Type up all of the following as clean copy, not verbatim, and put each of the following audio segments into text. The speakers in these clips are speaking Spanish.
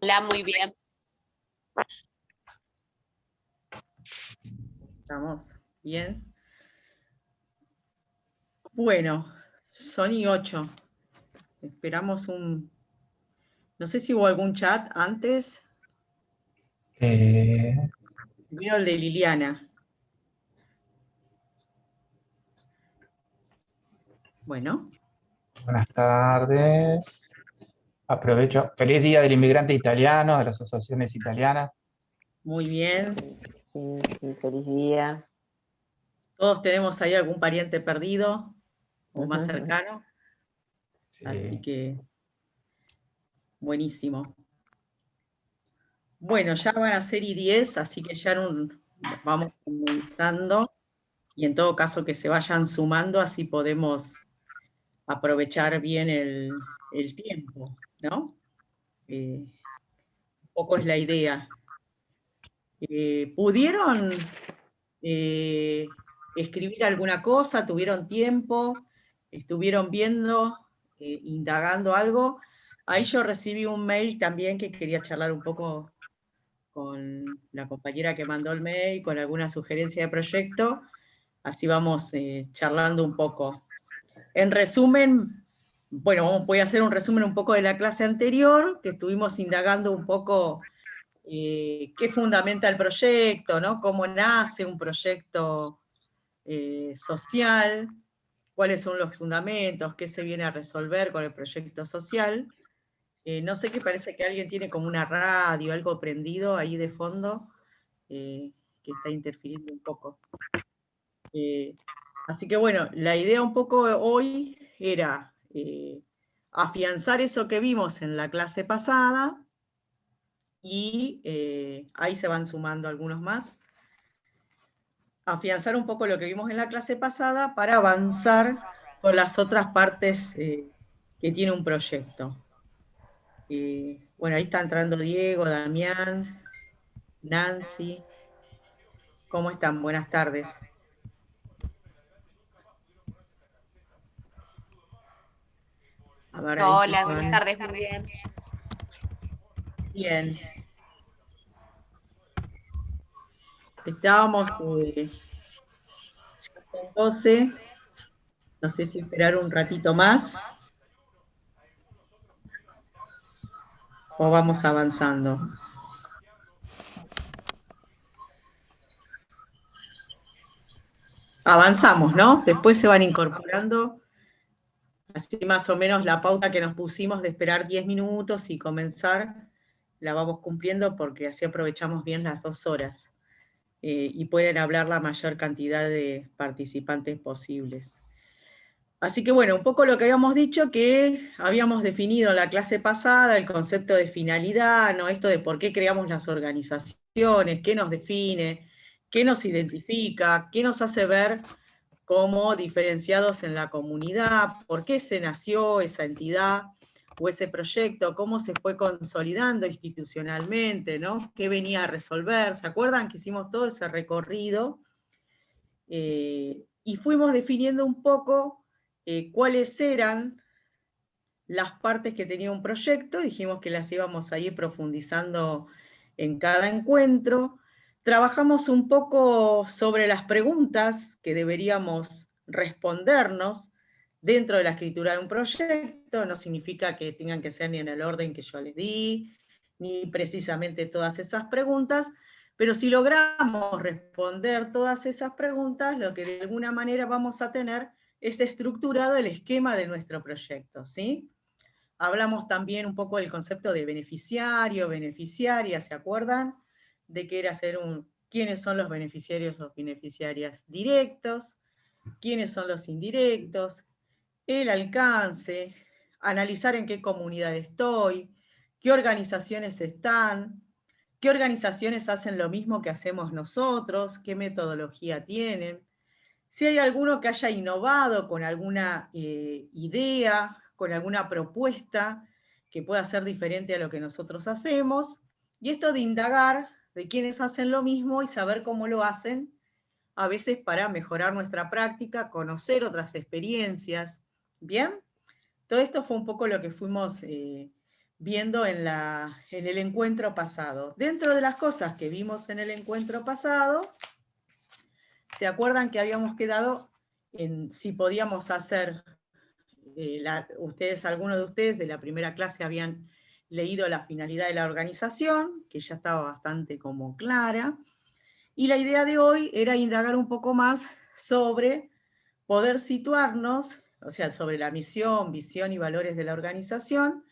Hola, muy bien. Estamos bien. Bueno, son y 8. Esperamos un... No sé si hubo algún chat antes. Primero el de Liliana. Bueno. Buenas tardes. Aprovecho. Feliz Día del Inmigrante Italiano, de las asociaciones italianas. Muy bien. Sí, feliz día. Todos tenemos ahí algún pariente perdido o más cercano. Sí. Así que, buenísimo. Bueno, ya van a ser y 10, así que ya vamos comenzando. Y en todo caso que se vayan sumando, así podemos aprovechar bien el tiempo, ¿no? Un poco es la idea. ¿Pudieron escribir alguna cosa? ¿Tuvieron tiempo? ¿Estuvieron viendo, indagando algo? Ahí yo recibí un mail también que quería charlar un poco con la compañera que mandó el mail, con alguna sugerencia de proyecto. Así vamos charlando un poco. En resumen, bueno, voy a hacer un resumen un poco de la clase anterior, que estuvimos indagando un poco qué fundamenta el proyecto, ¿no? Cómo nace un proyecto social, cuáles son los fundamentos, qué se viene a resolver con el proyecto social. No sé qué, parece que alguien tiene como una radio, algo prendido ahí de fondo, que está interfiriendo un poco. Así que bueno, la idea un poco hoy era afianzar eso que vimos en la clase pasada, y ahí se van sumando algunos más. Afianzar un poco lo que vimos en la clase pasada para avanzar con las otras partes que tiene un proyecto. Bueno, ahí está entrando Diego, Damián, Nancy. ¿Cómo están? Buenas tardes. A ver, ahí Hola, buenas tardes, muy bien. Bien. Estábamos, ya son 12, no sé si esperar un ratito más o vamos avanzando. Avanzamos, ¿no? Después se van incorporando, así más o menos la pauta que nos pusimos de esperar 10 minutos y comenzar, la vamos cumpliendo porque así aprovechamos bien las 2 horas y pueden hablar la mayor cantidad de participantes posibles. Así que bueno, un poco lo que habíamos dicho, que habíamos definido en la clase pasada el concepto de finalidad, ¿no? Esto de por qué creamos las organizaciones, qué nos define, qué nos identifica, qué nos hace ver como diferenciados en la comunidad, por qué se nació esa entidad o ese proyecto, cómo se fue consolidando institucionalmente, ¿no? Qué venía a resolver. ¿Se acuerdan que hicimos todo ese recorrido? Y fuimos definiendo un poco cuáles eran las partes que tenía un proyecto, dijimos que las íbamos a ir profundizando en cada encuentro. Trabajamos un poco sobre las preguntas que deberíamos respondernos dentro de la escritura de un proyecto. No significa que tengan que ser ni en el orden que yo les di, ni precisamente todas esas preguntas, pero si logramos responder todas esas preguntas, lo que de alguna manera vamos a tener es estructurado el esquema de nuestro proyecto, ¿sí? Hablamos también un poco del concepto de beneficiario, beneficiaria, ¿se acuerdan? De qué era quiénes son los beneficiarios o beneficiarias directos, quiénes son los indirectos, el alcance, analizar en qué comunidad estoy, qué organizaciones están, qué organizaciones hacen lo mismo que hacemos nosotros, qué metodología tienen, si hay alguno que haya innovado con alguna idea, con alguna propuesta que pueda ser diferente a lo que nosotros hacemos, y esto de indagar de quienes hacen lo mismo y saber cómo lo hacen, a veces para mejorar nuestra práctica, conocer otras experiencias. ¿Bien? Todo esto fue un poco lo que fuimos viendo en el encuentro pasado. Dentro de las cosas que vimos en el encuentro pasado, ¿se acuerdan que habíamos quedado en si podíamos hacer, algunos de ustedes de la primera clase habían leído la finalidad de la organización, que ya estaba bastante como clara, y la idea de hoy era indagar un poco más sobre poder situarnos, o sea, sobre la misión, visión y valores de la organización,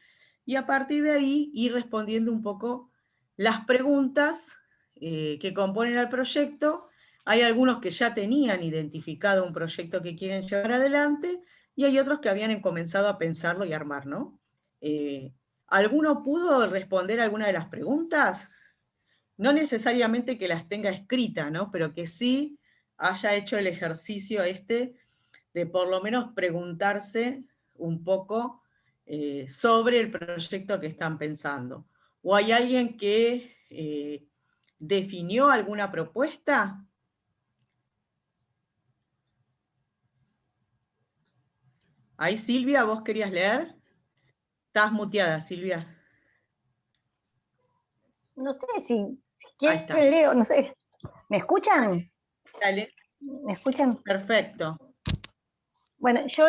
y a partir de ahí ir respondiendo un poco las preguntas que componen al proyecto. Hay algunos que ya tenían identificado un proyecto que quieren llevar adelante, y hay otros que habían comenzado a pensarlo y armar, ¿no? ¿Alguno pudo responder alguna de las preguntas? No necesariamente que las tenga escritas, ¿no? Pero que sí haya hecho el ejercicio de por lo menos preguntarse un poco sobre el proyecto que están pensando. ¿O hay alguien que definió alguna propuesta? Ahí, Silvia, ¿vos querías leer? Estás muteada, Silvia. No sé si Ahí está. quieren leo, no sé. ¿Me escuchan? Dale, ¿Me escuchan? perfecto. Bueno, yo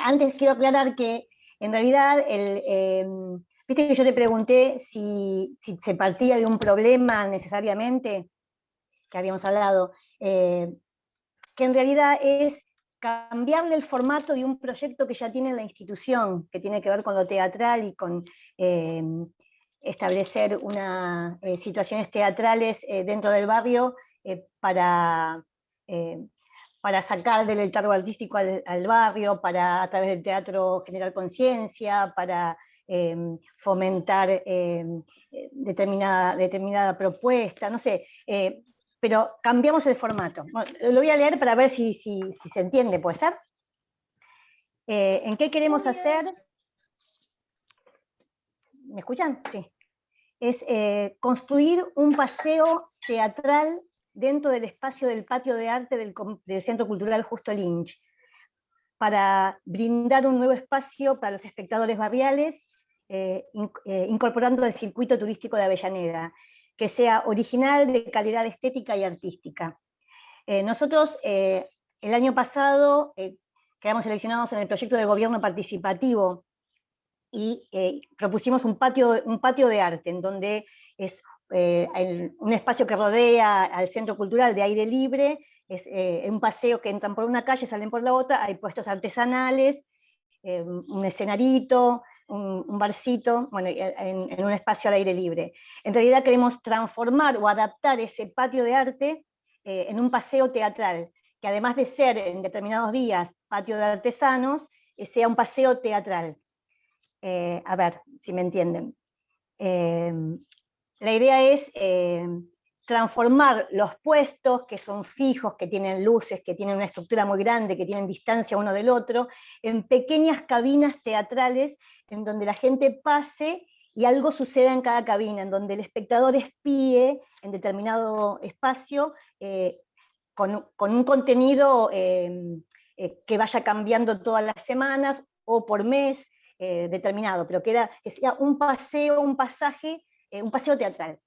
antes quiero aclarar que en realidad, viste que yo te pregunté si se partía de un problema necesariamente, que habíamos hablado, que en realidad es cambiarle el formato de un proyecto que ya tiene la institución, que tiene que ver con lo teatral y con establecer situaciones teatrales dentro del barrio para sacar del letargo artístico al barrio, para a través del teatro generar conciencia, para fomentar determinada propuesta, no sé, pero cambiamos el formato. Bueno, lo voy a leer para ver si se entiende, ¿puede ser? ¿En qué queremos hacer? ¿Me escuchan? Sí. Es construir un paseo teatral dentro del espacio del patio de arte del Centro Cultural Justo Lynch, para brindar un nuevo espacio para los espectadores barriales, incorporando el circuito turístico de Avellaneda, que sea original, de calidad estética y artística. Nosotros el año pasado quedamos seleccionados en el proyecto de gobierno participativo y propusimos un patio de arte, en donde es un espacio que rodea al centro cultural de aire libre, es un paseo que entran por una calle, salen por la otra, hay puestos artesanales, un escenarito, un barcito, bueno, en un espacio al aire libre. En realidad queremos transformar o adaptar ese patio de arte en un paseo teatral, que además de ser en determinados días patio de artesanos, sea un paseo teatral. A ver si me entienden. La idea es transformar los puestos que son fijos, que tienen luces, que tienen una estructura muy grande, que tienen distancia uno del otro, en pequeñas cabinas teatrales en donde la gente pase y algo suceda en cada cabina, en donde el espectador espíe en determinado espacio con un contenido que vaya cambiando todas las semanas o por mes determinado, pero que sea un paseo, un paseo teatral.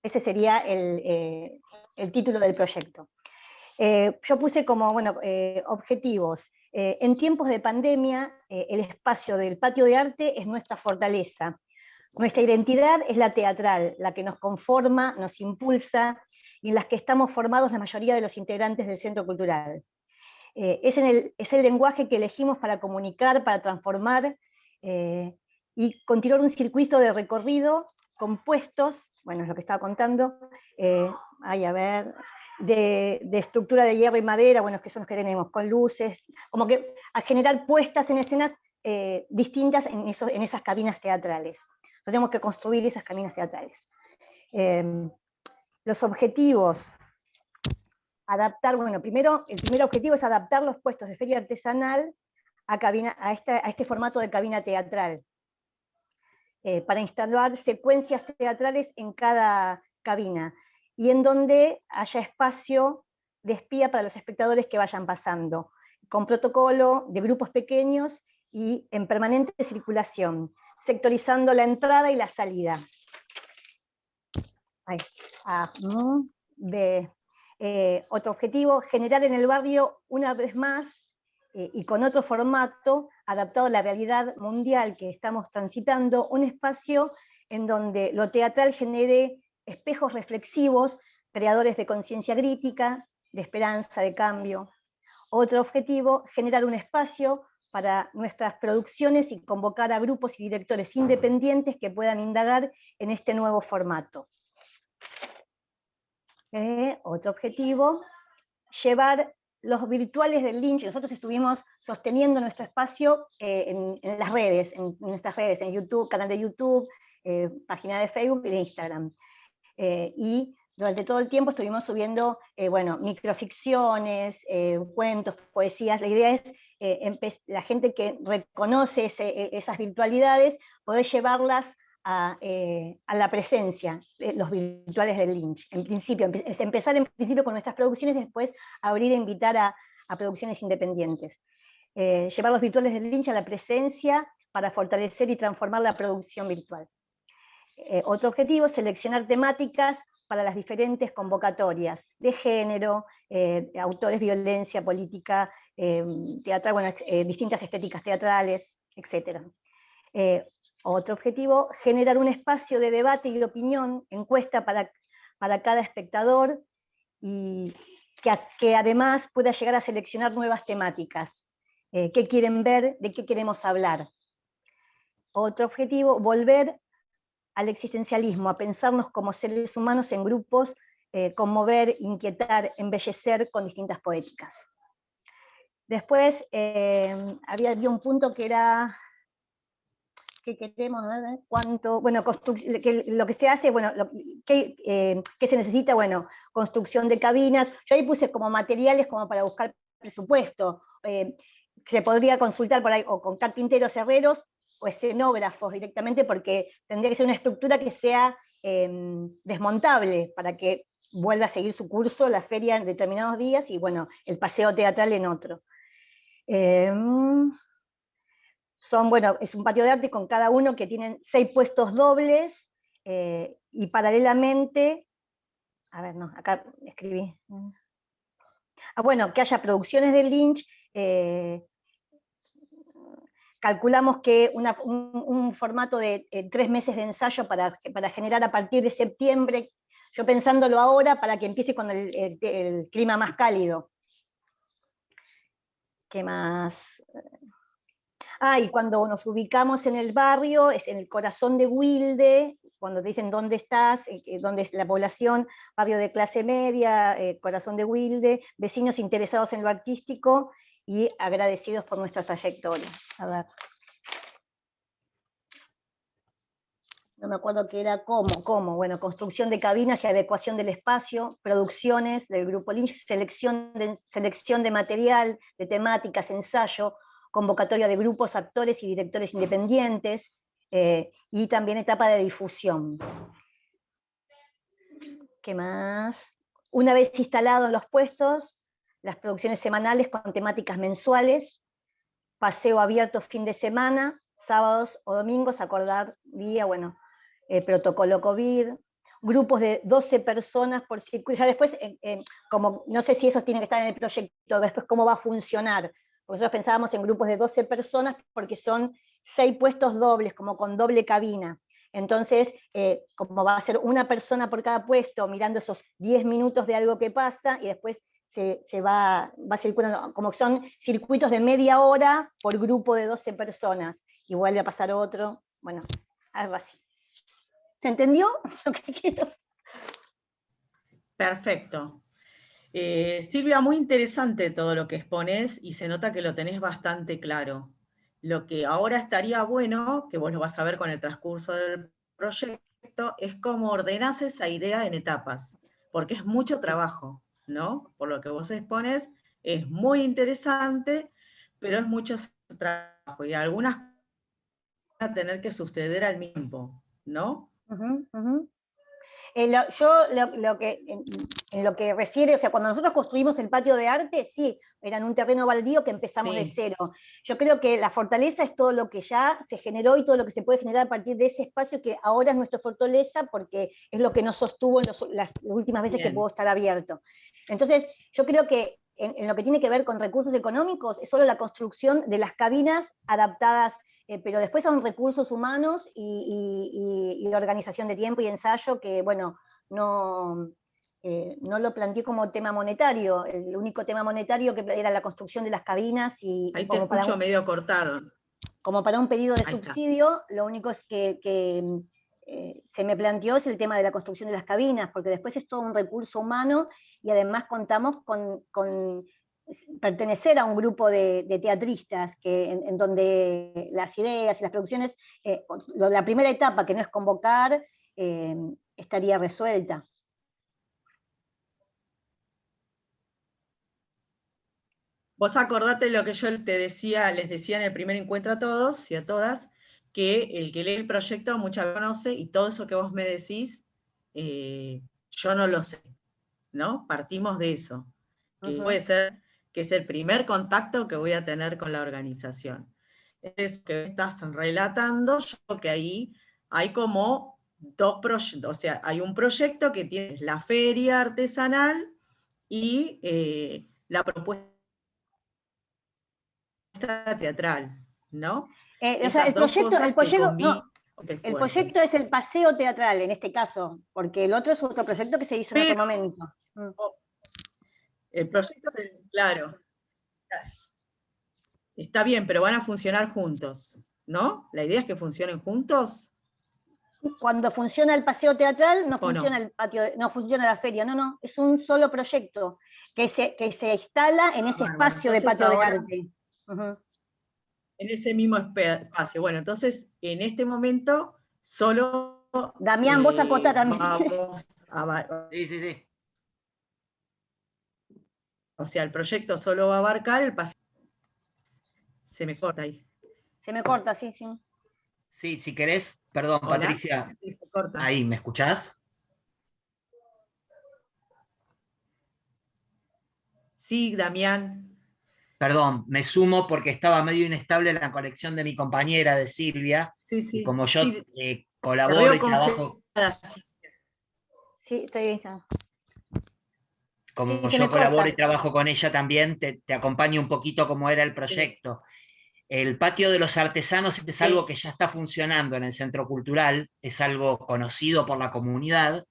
Ese sería el título del proyecto. Yo puse como objetivos. En tiempos de pandemia, el espacio del patio de arte es nuestra fortaleza. Nuestra identidad es la teatral, la que nos conforma, nos impulsa, y en las que estamos formados la mayoría de los integrantes del Centro Cultural. Es el lenguaje que elegimos para comunicar, para transformar y continuar un circuito de recorrido compuestos, bueno, es lo que estaba contando, de estructura de hierro y madera, bueno, que son los que tenemos, con luces, como que a generar puestas en escenas distintas en esas cabinas teatrales. Entonces tenemos que construir esas cabinas teatrales. Los objetivos, adaptar, bueno, el primer objetivo es adaptar los puestos de feria artesanal a este formato de cabina teatral, para instalar secuencias teatrales en cada cabina, y en donde haya espacio de espía para los espectadores que vayan pasando, con protocolo de grupos pequeños y en permanente circulación, sectorizando la entrada y la salida. Ahí. A, B. Otro objetivo, generar en el barrio una vez más y con otro formato, adaptado a la realidad mundial que estamos transitando, un espacio en donde lo teatral genere espejos reflexivos, creadores de conciencia crítica, de esperanza, de cambio. Otro objetivo, generar un espacio para nuestras producciones y convocar a grupos y directores independientes que puedan indagar en este nuevo formato. Otro objetivo, llevar los virtuales del Lynch. Nosotros estuvimos sosteniendo nuestro espacio en las redes, en nuestras redes, en YouTube, canal de YouTube, página de Facebook y de Instagram. Y durante todo el tiempo estuvimos subiendo, microficciones, cuentos, poesías. La idea es la gente que reconoce esas virtualidades, poder llevarlas a la presencia, los virtuales del Lynch. En principio, empezar en principio con nuestras producciones, después abrir e invitar a producciones independientes. Llevar los virtuales del Lynch a la presencia para fortalecer y transformar la producción virtual. Otro objetivo, seleccionar temáticas para las diferentes convocatorias de género, autores, violencia, política, teatral, distintas estéticas teatrales, etc. Otro objetivo, generar un espacio de debate y de opinión, encuesta para cada espectador, y que además pueda llegar a seleccionar nuevas temáticas. ¿Qué quieren ver? ¿De qué queremos hablar? Otro objetivo, volver al existencialismo, a pensarnos como seres humanos en grupos, conmover, inquietar, embellecer con distintas poéticas. Después había un punto que era, ¿qué queremos? ¿Cuánto? Bueno, lo que se hace, ¿qué se necesita? Bueno, construcción de cabinas. Yo ahí puse como materiales como para buscar presupuesto. Se podría consultar por ahí o con carpinteros, herreros, o escenógrafos directamente, porque tendría que ser una estructura que sea desmontable, para que vuelva a seguir su curso la feria en determinados días, y bueno, el paseo teatral en otro. Es un patio de arte con cada uno que tienen 6 puestos dobles, y paralelamente, acá escribí. Que haya producciones del Lynch. Calculamos que un formato de 3 meses de ensayo para generar a partir de septiembre, yo pensándolo ahora para que empiece con el clima más cálido. ¿Qué más? Y cuando nos ubicamos en el barrio, es en el corazón de Wilde, cuando te dicen dónde estás, dónde es la población, barrio de clase media, corazón de Wilde, vecinos interesados en lo artístico y agradecidos por nuestra trayectoria. A ver. No me acuerdo qué era, cómo. Bueno, construcción de cabinas y adecuación del espacio, producciones del Grupo Lynch, selección de material, de temáticas, ensayo, convocatoria de grupos, actores y directores independientes, y también etapa de difusión. ¿Qué más? Una vez instalados los puestos, las producciones semanales con temáticas mensuales, paseo abierto fin de semana, sábados o domingos, acordar día, protocolo COVID, grupos de 12 personas por circuito. Ya después, como no sé si eso tiene que estar en el proyecto, después cómo va a funcionar. Porque nosotros pensábamos en grupos de 12 personas porque son 6 puestos dobles, como con doble cabina. Entonces, como va a ser una persona por cada puesto, mirando esos 10 minutos de algo que pasa, y después se va circulando, como que son circuitos de media hora por grupo de 12 personas, y vuelve a pasar otro, algo así. ¿Se entendió lo que quiero? Perfecto. Silvia, muy interesante todo lo que expones y se nota que lo tenés bastante claro. Lo que ahora estaría bueno, que vos lo vas a ver con el transcurso del proyecto, es cómo ordenás esa idea en etapas, porque es mucho trabajo, ¿no? Por lo que vos expones, es muy interesante, pero es mucho trabajo y algunas van a tener que suceder al mismo tiempo, ¿no? En lo que refiere, o sea, cuando nosotros construimos el patio de arte, sí, era en un terreno baldío que empezamos de Sí. cero. Yo creo que la fortaleza es todo lo que ya se generó y todo lo que se puede generar a partir de ese espacio que ahora es nuestra fortaleza porque es lo que nos sostuvo en las últimas veces que Bien. pudo estar abierto. Entonces, yo creo que en lo que tiene que ver con recursos económicos es solo la construcción de las cabinas adaptadas, pero después son recursos humanos y organización de tiempo y ensayo que, bueno, no lo planteé como tema monetario. El único tema monetario que era la construcción de las cabinas y Ahí te como para escucho medio cortado. como para un pedido de Ahí está. subsidio, lo único es que se me planteó es el tema de la construcción de las cabinas, porque después es todo un recurso humano y además contamos con pertenecer a un grupo de teatristas en donde las ideas y las producciones, la primera etapa, que no es convocar, estaría resuelta. Vos acordate lo que yo te decía, les decía en el primer encuentro a todos y a todas, que el que lee el proyecto muchas veces conoce y todo eso que vos me decís, yo no lo sé, ¿no? Partimos de eso, que puede ser que es el primer contacto que voy a tener con la organización. Es que estás relatando, yo creo que ahí hay como dos proyectos, o sea, hay un proyecto que tiene la feria artesanal y la propuesta teatral, ¿no? O sea, Esas dos cosas que conviven el fuerte. proyecto es el paseo teatral en este caso, porque el otro es otro proyecto que se hizo en otro Pero momento. el proyecto es claro, está bien, pero van a funcionar juntos, ¿no? La idea es que funcionen juntos. Cuando funciona el paseo teatral, no ¿O funciona no? el patio, no funciona la feria, no, es un solo proyecto que se instala en ese Bárbaro. espacio de Entonces patio de ahora, arte. en ese mismo espacio. Bueno, entonces, en este momento, solo Damián, vos acotá también. vamos a... Sí, sí, sí. O sea, el proyecto solo va a abarcar el paseo. Se me corta ahí. Se me corta, sí. Sí, si querés, perdón, ¿Hola? Patricia, Sí, se corta. ahí, ¿me escuchás? Sí, Damián. Perdón, me sumo porque estaba medio inestable la conexión de mi compañera, de Silvia, Sí, y sí. como yo Sí, la colaboro veo y trabajo, congelada. Sí, estoy. como Sí, se yo me colaboro y corta. trabajo con ella también, te acompaño un poquito cómo era el proyecto. El patio de los artesanos es algo que ya está funcionando en el Centro Cultural, es algo conocido por la comunidad.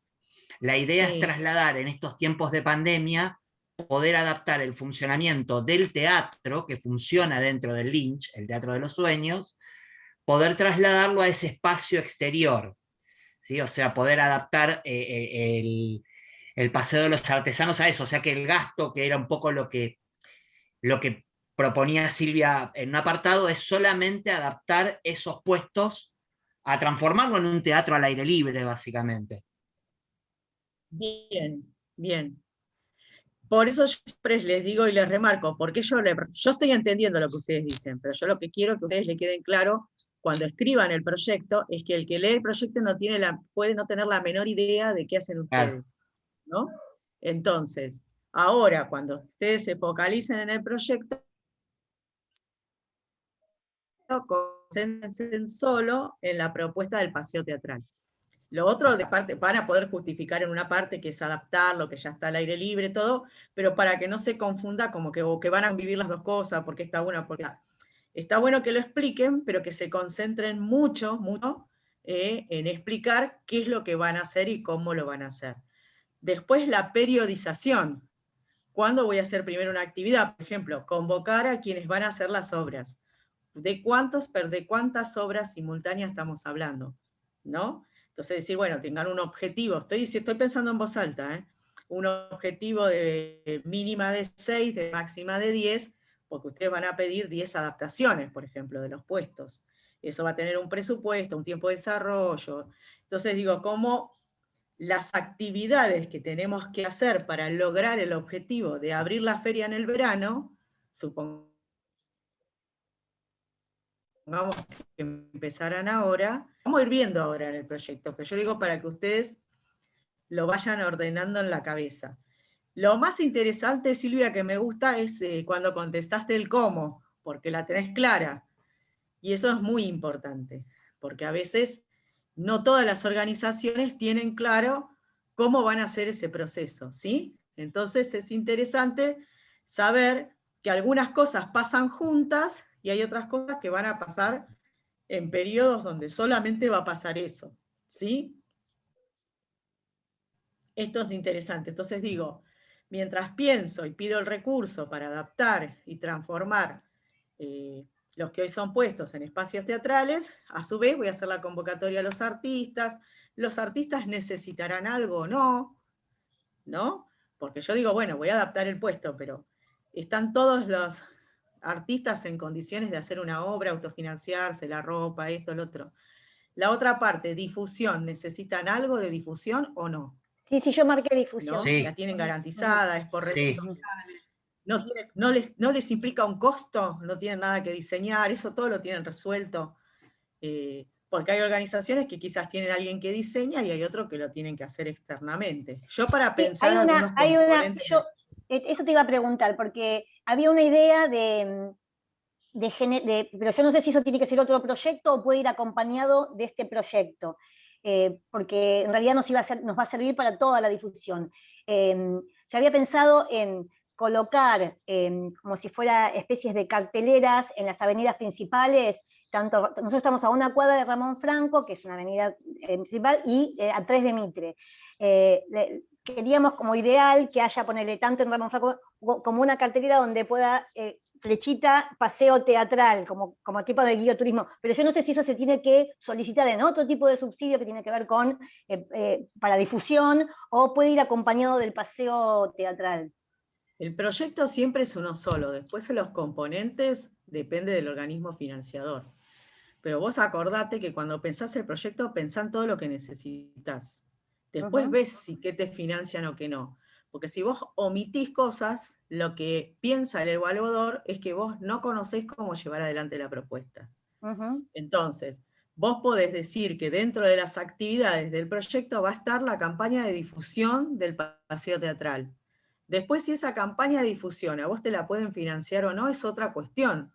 La idea es trasladar en estos tiempos de pandemia, poder adaptar el funcionamiento del teatro que funciona dentro del Lynch, el Teatro de los Sueños, poder trasladarlo a ese espacio exterior, ¿sí? O sea, poder adaptar el paseo de los artesanos a eso, o sea que el gasto, que era un poco lo que proponía Silvia en un apartado, es solamente adaptar esos puestos a transformarlo en un teatro al aire libre, básicamente. Bien, bien. Por eso yo siempre les digo y les remarco, porque yo estoy entendiendo lo que ustedes dicen, pero yo lo que quiero que a ustedes les queden claro cuando escriban el proyecto es que el que lee el proyecto puede no tener la menor idea de qué hacen ustedes, ¿no? Entonces, ahora cuando ustedes se focalicen en el proyecto, concéntrense solo en la propuesta del paseo teatral. Lo otro de parte, van a poder justificar en una parte que es adaptar lo que ya está al aire libre, todo, pero para que no se confunda como que van a vivir las dos cosas, porque está bueno, porque está bueno que lo expliquen, pero que se concentren mucho en explicar qué es lo que van a hacer y cómo lo van a hacer. Después la periodización. ¿Cuándo voy a hacer primero una actividad? Por ejemplo, convocar a quienes van a hacer las obras. ¿De cuántas obras simultáneas estamos hablando? ¿No? Entonces decir, bueno, tengan un objetivo, estoy pensando en voz alta, ¿eh? Un objetivo de mínima de 6, de máxima de 10, porque ustedes van a pedir 10 adaptaciones, por ejemplo, de los puestos. Eso va a tener un presupuesto, un tiempo de desarrollo. Entonces digo, ¿cómo las actividades que tenemos que hacer para lograr el objetivo de abrir la feria en el verano, supongamos que empezaran ahora, vamos a ir viendo ahora en el proyecto, pero yo digo para que ustedes lo vayan ordenando en la cabeza. Lo más interesante, Silvia, que me gusta es cuando contestaste el cómo, porque la tenés clara. Y eso es muy importante, porque a veces no todas las organizaciones tienen claro cómo van a hacer ese proceso, ¿sí? Entonces es interesante saber que algunas cosas pasan juntas y hay otras cosas que van a pasar en periodos donde solamente va a pasar eso, ¿sí? Esto es interesante. Entonces digo, mientras pienso y pido el recurso para adaptar y transformar los que hoy son puestos en espacios teatrales, a su vez voy a hacer la convocatoria a los artistas necesitarán algo o no, ¿no? Porque yo digo, bueno, voy a adaptar el puesto, pero ¿están todos los artistas en condiciones de hacer una obra, autofinanciarse, la ropa, esto, lo otro? La otra parte, difusión, ¿necesitan algo de difusión o no? Sí, sí, yo marqué ¿No? difusión. Sí. La tienen garantizada, es por redes Sí. sociales, no les implica un costo, no tienen nada que diseñar, eso todo lo tienen resuelto, porque hay organizaciones que quizás tienen a alguien que diseña y hay otros que lo tienen que hacer externamente. Yo para Sí, pensar algunos componentes... eso te iba a preguntar, porque había una idea pero yo no sé si eso tiene que ser otro proyecto o puede ir acompañado de este proyecto, porque en realidad nos va a servir para toda la difusión. Se había pensado en colocar como si fuera especies de carteleras en las avenidas principales, nosotros estamos a una cuadra de Ramón Franco, que es una avenida principal, y a 3 de Mitre. Queríamos como ideal que haya, ponerle tanto en Ramón Franco como una cartelera donde pueda flechita paseo teatral, como tipo de guioturismo, pero yo no sé si eso se tiene que solicitar en otro tipo de subsidio que tiene que ver con para difusión, o puede ir acompañado del paseo teatral. El proyecto siempre es uno solo, después en los componentes depende del organismo financiador. Pero vos acordate que cuando pensás el proyecto, pensá en todo lo que necesitas. Después ves si qué te financian o qué no. Porque si vos omitís cosas, lo que piensa el evaluador es que vos no conocés cómo llevar adelante la propuesta. Entonces, vos podés decir que dentro de las actividades del proyecto va a estar la campaña de difusión del paseo teatral. Después, si esa campaña de difusión a vos te la pueden financiar o no, es otra cuestión.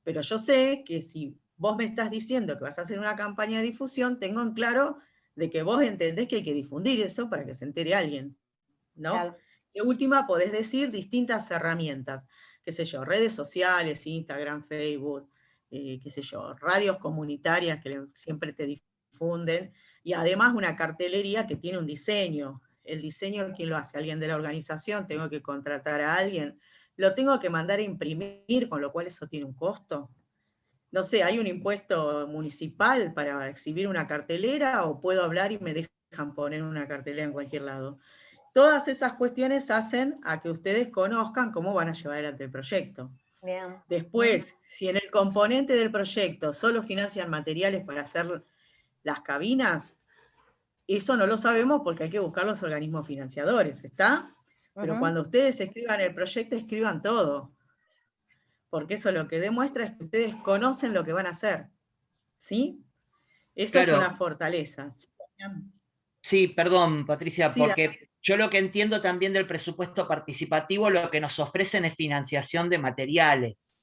Pero yo sé que si vos me estás diciendo que vas a hacer una campaña de difusión, tengo en claro de que vos entendés que hay que difundir eso para que se entere alguien, ¿no? Claro. De última, podés decir distintas herramientas, qué sé yo, redes sociales, Instagram, Facebook, qué sé yo, radios comunitarias que siempre te difunden, y además una cartelería que tiene un diseño. El diseño, ¿quién lo hace? ¿Alguien de la organización? ¿Tengo que contratar a alguien? ¿Lo tengo que mandar a imprimir, con lo cual eso tiene un costo? No sé, ¿hay un impuesto municipal para exhibir una cartelera o puedo hablar y me dejan poner una cartelera en cualquier lado? Todas esas cuestiones hacen a que ustedes conozcan cómo van a llevar adelante el proyecto. Bien. Después, si en el componente del proyecto solo financian materiales para hacer las cabinas, eso no lo sabemos porque hay que buscar los organismos financiadores, ¿está? Pero cuando ustedes escriban el proyecto, escriban todo. Porque eso lo que demuestra es que ustedes conocen lo que van a hacer. ¿Sí? Eso es Claro. una fortaleza. Sí, perdón, Patricia, Sí, porque yo lo que entiendo también del presupuesto participativo, lo que nos ofrecen es financiación de materiales.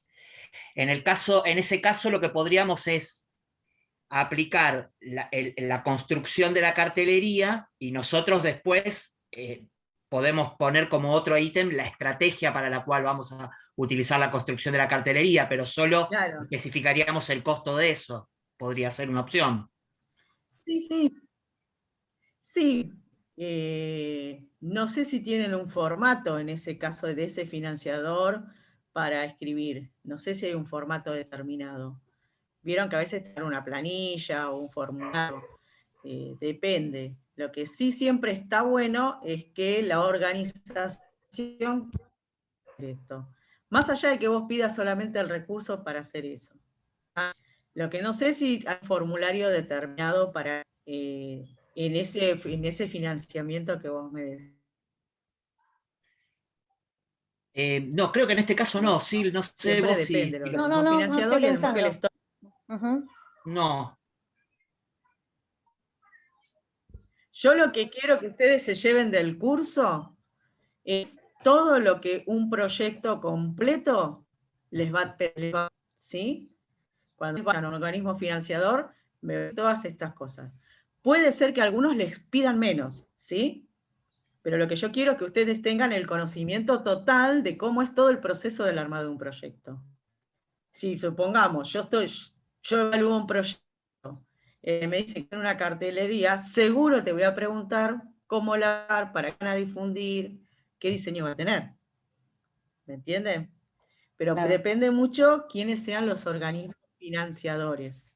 En ese caso, lo que podríamos es aplicar la construcción de la cartelería y nosotros después podemos poner como otro ítem la estrategia para la cual vamos a utilizar la construcción de la cartelería, pero solo claro. especificaríamos el costo de eso. Podría ser una opción. Sí, sí. Sí. No sé si tienen un formato en ese caso de ese financiador para escribir. No sé si hay un formato determinado. Vieron que a veces está una planilla o un formulario. Depende. Lo que sí siempre está bueno es que la organización esto. Más allá de que vos pidas solamente el recurso para hacer eso. Lo que no sé si hay un formulario determinado para en ese financiamiento que vos me decís. No, creo que en este caso no, sí, no sé Siempre vos depende si del No, organismo financiador y el que le estoy... No. Yo lo que quiero que ustedes se lleven del curso es todo lo que un proyecto completo les va, ¿sí? Cuando van a un organismo financiador, me ven todas estas cosas. Puede ser que algunos les pidan menos, ¿sí? Pero lo que yo quiero es que ustedes tengan el conocimiento total de cómo es todo el proceso del armado de un proyecto. Si supongamos, yo evalúo un proyecto, me dicen que en una cartelería, seguro te voy a preguntar cómo la para qué van a difundir, qué diseño va a tener. ¿Me entienden? Pero Claro. depende mucho quiénes sean los organismos financiadores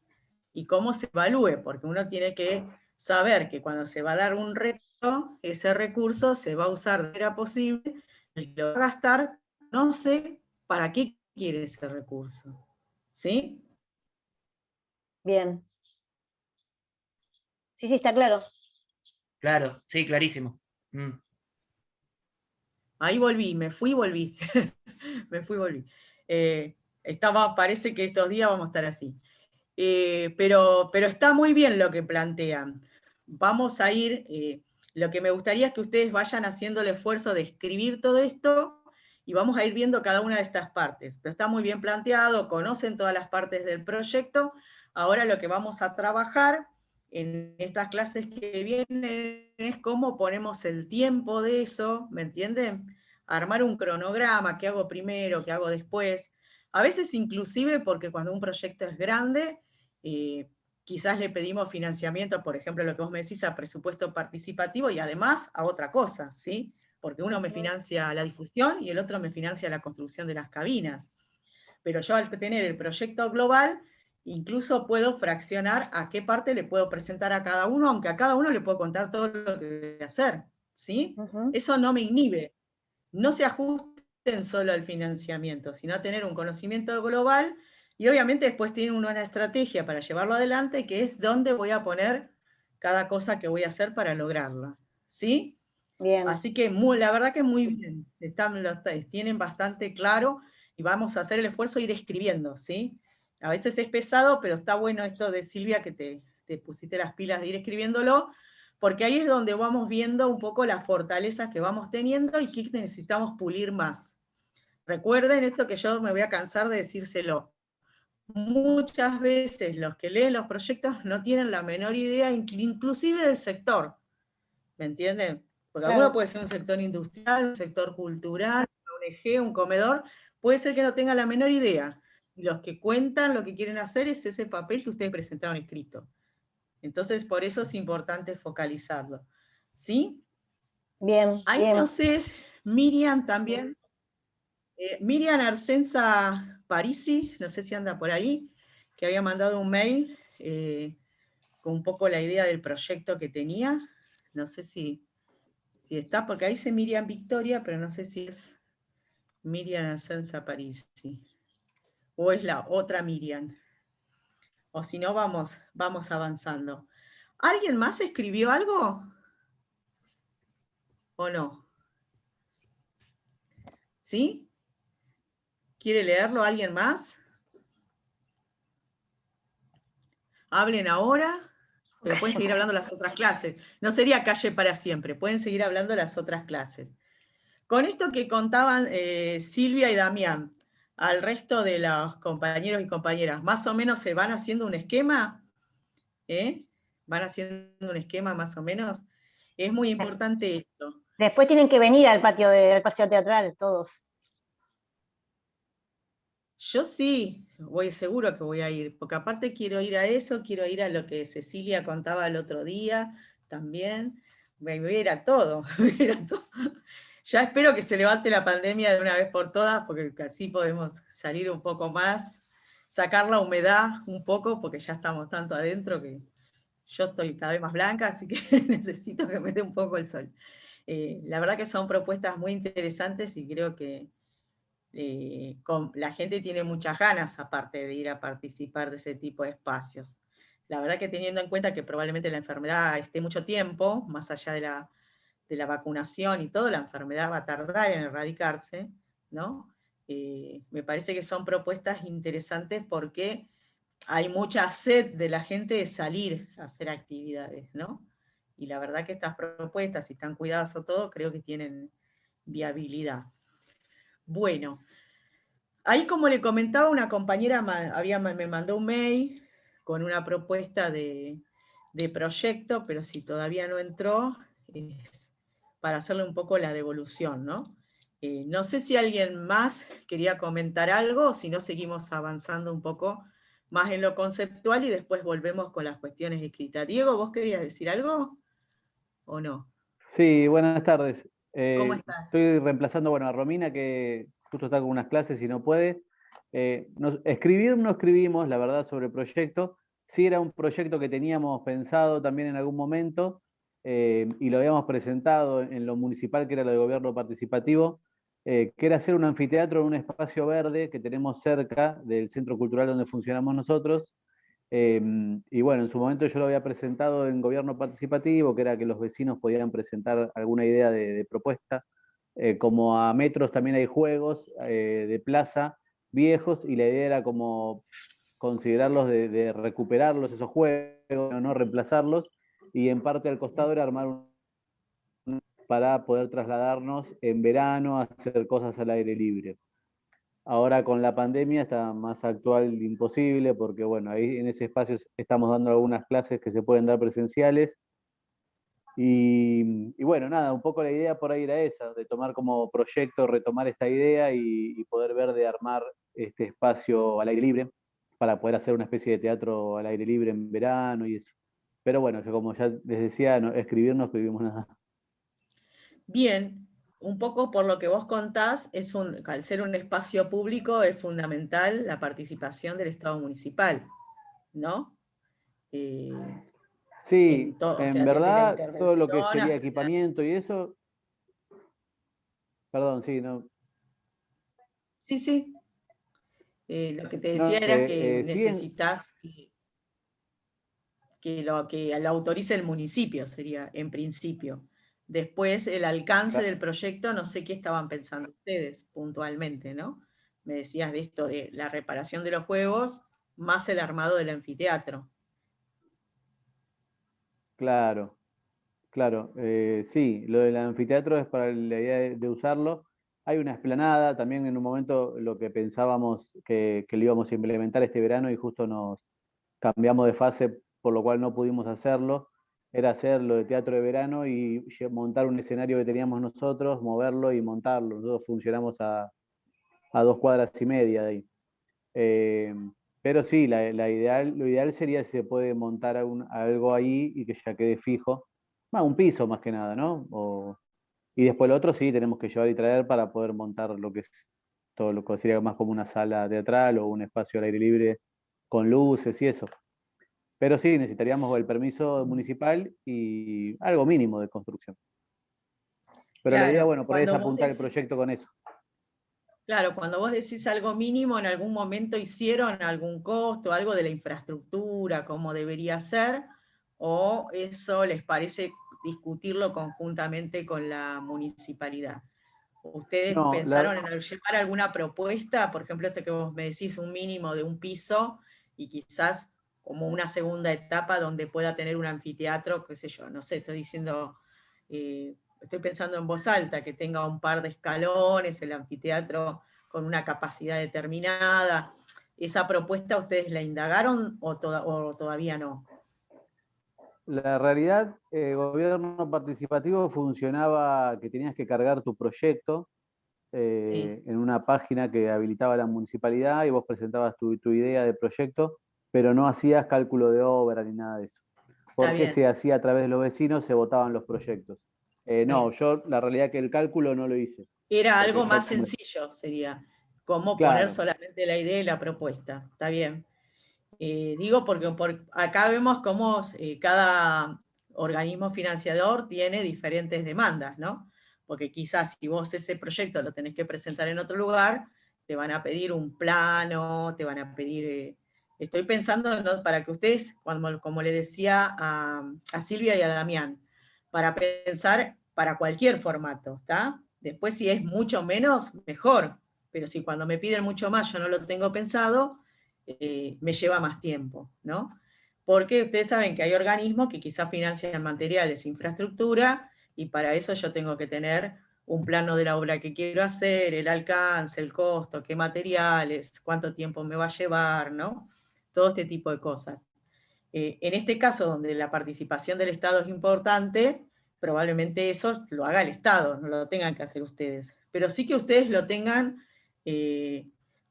y cómo se evalúe, porque uno tiene que saber que cuando se va a dar un recurso, ese recurso se va a usar de manera posible, el que lo va a gastar, no sé para qué quiere ese recurso. ¿Sí? Bien. Sí, está claro. Claro, sí, clarísimo. Ahí volví, me fui y volví. Me fui y volví. Parece que estos días vamos a estar así. Pero está muy bien lo que plantean. Vamos a ir, lo que me gustaría es que ustedes vayan haciendo el esfuerzo de escribir todo esto y vamos a ir viendo cada una de estas partes. Pero está muy bien planteado, conocen todas las partes del proyecto. Ahora lo que vamos a trabajar en estas clases que vienen es cómo ponemos el tiempo de eso, ¿me entienden? Armar un cronograma, qué hago primero, qué hago después. A veces inclusive porque cuando un proyecto es grande, quizás le pedimos financiamiento, por ejemplo, lo que vos me decís, a presupuesto participativo y además a otra cosa, ¿sí? Porque uno me financia la difusión y el otro me financia la construcción de las cabinas. Pero yo al tener el proyecto global, incluso puedo fraccionar a qué parte le puedo presentar a cada uno, aunque a cada uno le puedo contar todo lo que voy a hacer, ¿sí? Eso no me inhibe. No se ajusten solo al financiamiento, sino a tener un conocimiento global y obviamente después tienen una estrategia para llevarlo adelante, que es dónde voy a poner cada cosa que voy a hacer para lograrla. ¿Sí? Bien. Así que la verdad que muy bien, tienen bastante claro y vamos a hacer el esfuerzo de ir escribiendo, ¿sí? A veces es pesado, pero está bueno esto de Silvia, que te pusiste las pilas de ir escribiéndolo, porque ahí es donde vamos viendo un poco las fortalezas que vamos teniendo y qué necesitamos pulir más. Recuerden esto que yo me voy a cansar de decírselo. Muchas veces los que leen los proyectos no tienen la menor idea, inclusive del sector, ¿me entienden? Porque alguno puede ser un sector industrial, un sector cultural, una ONG, un comedor, puede ser que no tenga la menor idea. Y los que cuentan lo que quieren hacer es ese papel que ustedes presentaron escrito. Entonces, por eso es importante focalizarlo. ¿Sí? Bien, Ahí bien. no sé, Miriam también. Miriam Arcenza Parisi, no sé si anda por ahí, que había mandado un mail con un poco la idea del proyecto que tenía. No sé si está, porque ahí dice Miriam Victoria, pero no sé si es Miriam Arcenza Parisi. O es la otra Miriam. O si no, vamos avanzando. ¿Alguien más escribió algo? ¿O no? ¿Sí? ¿Quiere leerlo alguien más? Hablen ahora, pero pueden seguir hablando las otras clases. No sería calle para siempre, pueden seguir hablando las otras clases. Con esto que contaban Silvia y Damián, al resto de los compañeros y compañeras, más o menos se van haciendo un esquema, van haciendo un esquema más o menos. Es muy importante esto. Después tienen que venir al patio teatral, todos. Yo sí, seguro que voy a ir, porque aparte quiero ir a eso, quiero ir a lo que Cecilia contaba el otro día también. Me voy a ir a todo, Ya espero que se levante la pandemia de una vez por todas, porque así podemos salir un poco más, sacar la humedad un poco, porque ya estamos tanto adentro que yo estoy cada vez más blanca, así que necesito que me dé un poco el sol. La verdad que son propuestas muy interesantes y creo que la gente tiene muchas ganas, aparte de ir a participar de ese tipo de espacios. La verdad que teniendo en cuenta que probablemente la enfermedad esté mucho tiempo, más allá de la vacunación y todo, la enfermedad va a tardar en erradicarse, ¿no? Me parece que son propuestas interesantes porque hay mucha sed de la gente de salir a hacer actividades, ¿no? Y la verdad que estas propuestas, si están cuidadas o todo, creo que tienen viabilidad. Bueno, ahí como le comentaba, una compañera me mandó un mail con una propuesta de proyecto, pero si todavía no entró, es para hacerle un poco la devolución, ¿no? No sé si alguien más quería comentar algo, o si no seguimos avanzando un poco más en lo conceptual y después volvemos con las cuestiones escritas. Diego, ¿vos querías decir algo o no? Sí, buenas tardes. ¿Cómo estás? Estoy reemplazando, bueno, a Romina, que justo está con unas clases y no puede. Escribir no escribimos, la verdad, sobre el proyecto. Sí era un proyecto que teníamos pensado también en algún momento, y lo habíamos presentado en lo municipal, que era lo de gobierno participativo, que era hacer un anfiteatro en un espacio verde que tenemos cerca del centro cultural donde funcionamos nosotros. Y bueno, en su momento yo lo había presentado en gobierno participativo, que era que los vecinos podían presentar alguna idea de propuesta. Como a metros también hay juegos de plaza viejos, y la idea era como considerarlos de recuperarlos esos juegos, no reemplazarlos, y en parte al costado era armar para poder trasladarnos en verano a hacer cosas al aire libre. Ahora con la pandemia está más actual imposible, porque bueno, ahí en ese espacio estamos dando algunas clases que se pueden dar presenciales. Y bueno, nada, un poco la idea por ahí era esa, de tomar como proyecto, retomar esta idea y poder ver de armar este espacio al aire libre, para poder hacer una especie de teatro al aire libre en verano y eso. Pero bueno, yo como ya les decía, escribir no escribimos nada. Bien, un poco por lo que vos contás, al ser un espacio público es fundamental la participación del Estado municipal, ¿no? Sí, o sea, en desde la verdad, todo lo que intervención sería hasta equipamiento y eso, perdón, sí, no. Sí, sí. Lo que te decía No, era que siguen, necesitas que lo autorice el municipio, sería en principio. Después, el alcance del proyecto, no sé qué estaban pensando ustedes puntualmente, ¿no? Me decías de esto, de la reparación de los juegos, más el armado del anfiteatro. claro, claro, sí, lo del anfiteatro es para la idea de usarlo. Hay una explanada, también en un momento lo que pensábamos que lo íbamos a implementar este verano, y justo nos cambiamos de fase, por lo cual no pudimos hacerlo, era hacer lo de teatro de verano y montar un escenario que teníamos nosotros, moverlo y montarlo. Nosotros funcionamos a 2,5 cuadras de ahí. Pero sí, lo ideal sería si se puede montar algo ahí y que ya quede fijo. Un piso más que nada, ¿no? Y después lo otro sí, tenemos que llevar y traer para poder montar lo que es todo lo que sería más como una sala teatral o un espacio al aire libre con luces y eso. Pero sí, necesitaríamos el permiso municipal y algo mínimo de construcción. Pero la idea, Claro, bueno, por ahí es apuntar el proyecto con eso. Claro, cuando vos decís algo mínimo, ¿en algún momento hicieron algún costo, algo de la infraestructura, cómo debería ser? ¿O eso les parece discutirlo conjuntamente con la municipalidad? ¿Ustedes No, pensaron en llevar alguna propuesta? Por ejemplo, esto que vos me decís, un mínimo de un piso y quizás como una segunda etapa donde pueda tener un anfiteatro, qué sé yo, no sé, estoy diciendo, estoy pensando en voz alta, que tenga un par de escalones, el anfiteatro con una capacidad determinada. ¿Esa propuesta ustedes la indagaron o todavía no? la realidad, gobierno participativo funcionaba que tenías que cargar tu proyecto Sí. en una página que habilitaba la municipalidad, y vos presentabas tu idea de proyecto, pero no hacías cálculo de obra ni nada de eso. Porque bien. se hacía a través de los vecinos, se votaban los proyectos. No, yo la realidad que el cálculo no lo hice. Era Porque algo ya más sencillo, sería, como poner claro, solamente la idea y la propuesta. Está bien. Digo porque acá vemos cómo cada organismo financiador tiene diferentes demandas, ¿no? Porque quizás si vos ese proyecto lo tenés que presentar en otro lugar, te van a pedir un plano, te van a pedir... estoy pensando, ¿no?, para que ustedes, como le decía a Silvia y a Damián, para pensar para cualquier formato, ¿está? Después si es mucho menos, mejor. Pero si cuando me piden mucho más yo no lo tengo pensado, me lleva más tiempo, ¿no? porque ustedes saben que hay organismos que quizás financian materiales, infraestructura, y para eso yo tengo que tener un plano de la obra que quiero hacer, el alcance, el costo, qué materiales, cuánto tiempo me va a llevar, ¿no? Todo este tipo de cosas. En este caso, donde la participación del Estado es importante, probablemente eso lo haga el Estado, no lo tengan que hacer ustedes. Pero sí que ustedes lo tengan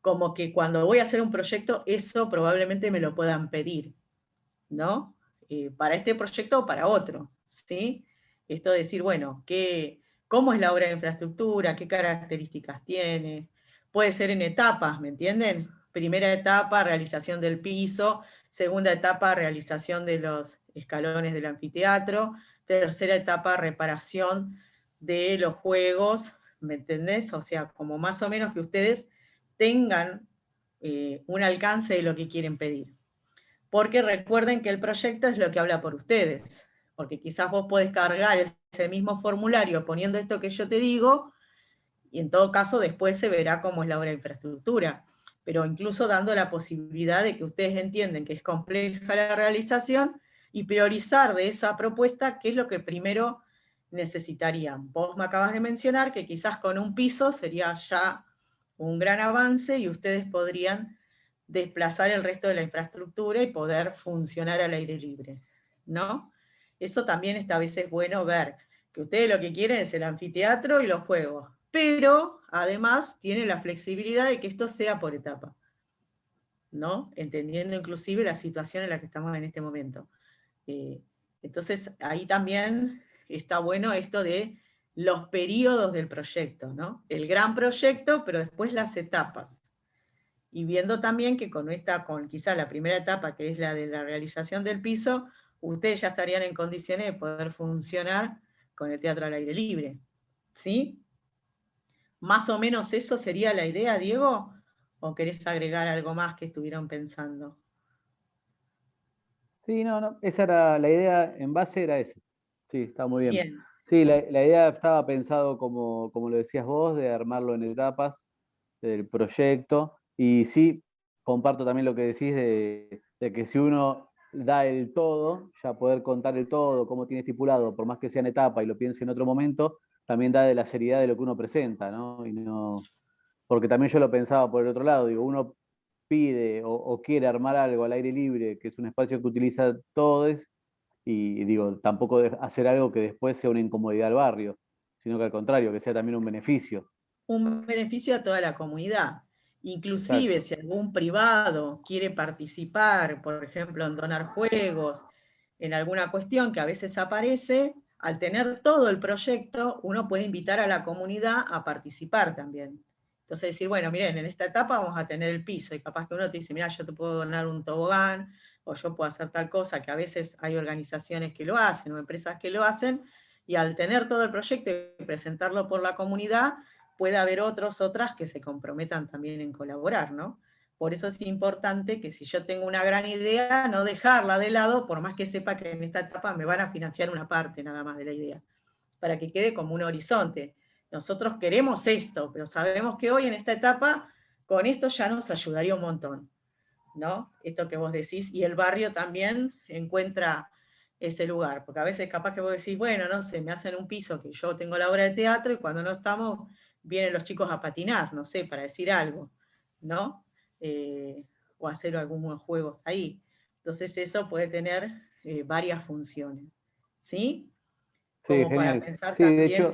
como que cuando voy a hacer un proyecto, eso probablemente me lo puedan pedir, ¿no? Para este proyecto o para otro, ¿sí? Esto de decir, bueno, ¿cómo es la obra de infraestructura? ¿Qué características tiene? Puede ser en etapas, ¿me entienden? Primera etapa, realización del piso. Segunda etapa, realización de los escalones del anfiteatro. Tercera etapa, reparación de los juegos, ¿me entendés? O sea, como más o menos que ustedes tengan un alcance de lo que quieren pedir. Porque recuerden que el proyecto es lo que habla por ustedes, porque quizás vos podés cargar ese mismo formulario poniendo esto que yo te digo, y en todo caso después se verá cómo es la obra de infraestructura, pero incluso dando la posibilidad de que ustedes entienden que es compleja la realización y priorizar de esa propuesta qué es lo que primero necesitarían. Vos me acabas de mencionar que quizás con un piso sería ya un gran avance y ustedes podrían desplazar el resto de la infraestructura y poder funcionar al aire libre, ¿no? Eso también está a veces bueno ver, que ustedes lo que quieren es el anfiteatro y los juegos, pero además tienen la flexibilidad de que esto sea por etapa, ¿no? Entendiendo inclusive la situación en la que estamos en este momento. Entonces, ahí también está bueno esto de los periodos del proyecto, ¿no? El gran proyecto, pero después las etapas. Y viendo también que con quizá la primera etapa, que es la de la realización del piso, ustedes ya estarían en condiciones de poder funcionar con el teatro al aire libre. ¿Sí? ¿Más o menos eso sería la idea, Diego? ¿O querés agregar algo más que estuvieron pensando? Sí, no, esa era la idea, en base era eso. Sí, está muy bien. Bien. Sí, la idea estaba pensado como lo decías vos, de armarlo en etapas del proyecto. Y sí, comparto también lo que decís de que si uno da el todo, ya poder contar el todo, cómo tiene estipulado, por más que sea en etapa y lo piense en otro momento, también da de la seriedad de lo que uno presenta, ¿no? Y no, porque también yo lo pensaba por el otro lado, digo, uno pide o quiere armar algo al aire libre, que es un espacio que utiliza todos, y digo, tampoco hacer algo que después sea una incomodidad al barrio, sino que al contrario, que sea también un beneficio. Un beneficio a toda la comunidad. Inclusive Exacto. si algún privado quiere participar, por ejemplo, en donar juegos, en alguna cuestión que a veces aparece, al tener todo el proyecto, uno puede invitar a la comunidad a participar también. Entonces decir, bueno, miren, en esta etapa vamos a tener el piso, y capaz que uno te dice, mira, yo te puedo donar un tobogán, o yo puedo hacer tal cosa, que a veces hay organizaciones que lo hacen, o empresas que lo hacen, y al tener todo el proyecto y presentarlo por la comunidad, puede haber otras que se comprometan también en colaborar, ¿no? Por eso es importante que si yo tengo una gran idea, no dejarla de lado, por más que sepa que en esta etapa me van a financiar una parte nada más de la idea, para que quede como un horizonte. Nosotros queremos esto, pero sabemos que hoy en esta etapa, con esto ya nos ayudaría un montón, ¿no? Esto que vos decís, y el barrio también encuentra ese lugar, porque a veces capaz que vos decís, bueno, no sé, me hacen un piso que yo tengo la obra de teatro y cuando no estamos vienen los chicos a patinar, no sé, para decir algo, ¿no? O hacer algunos juegos ahí. Entonces eso puede tener varias funciones, ¿sí? Sí, Como para genial. pensar Sí, de también, hecho,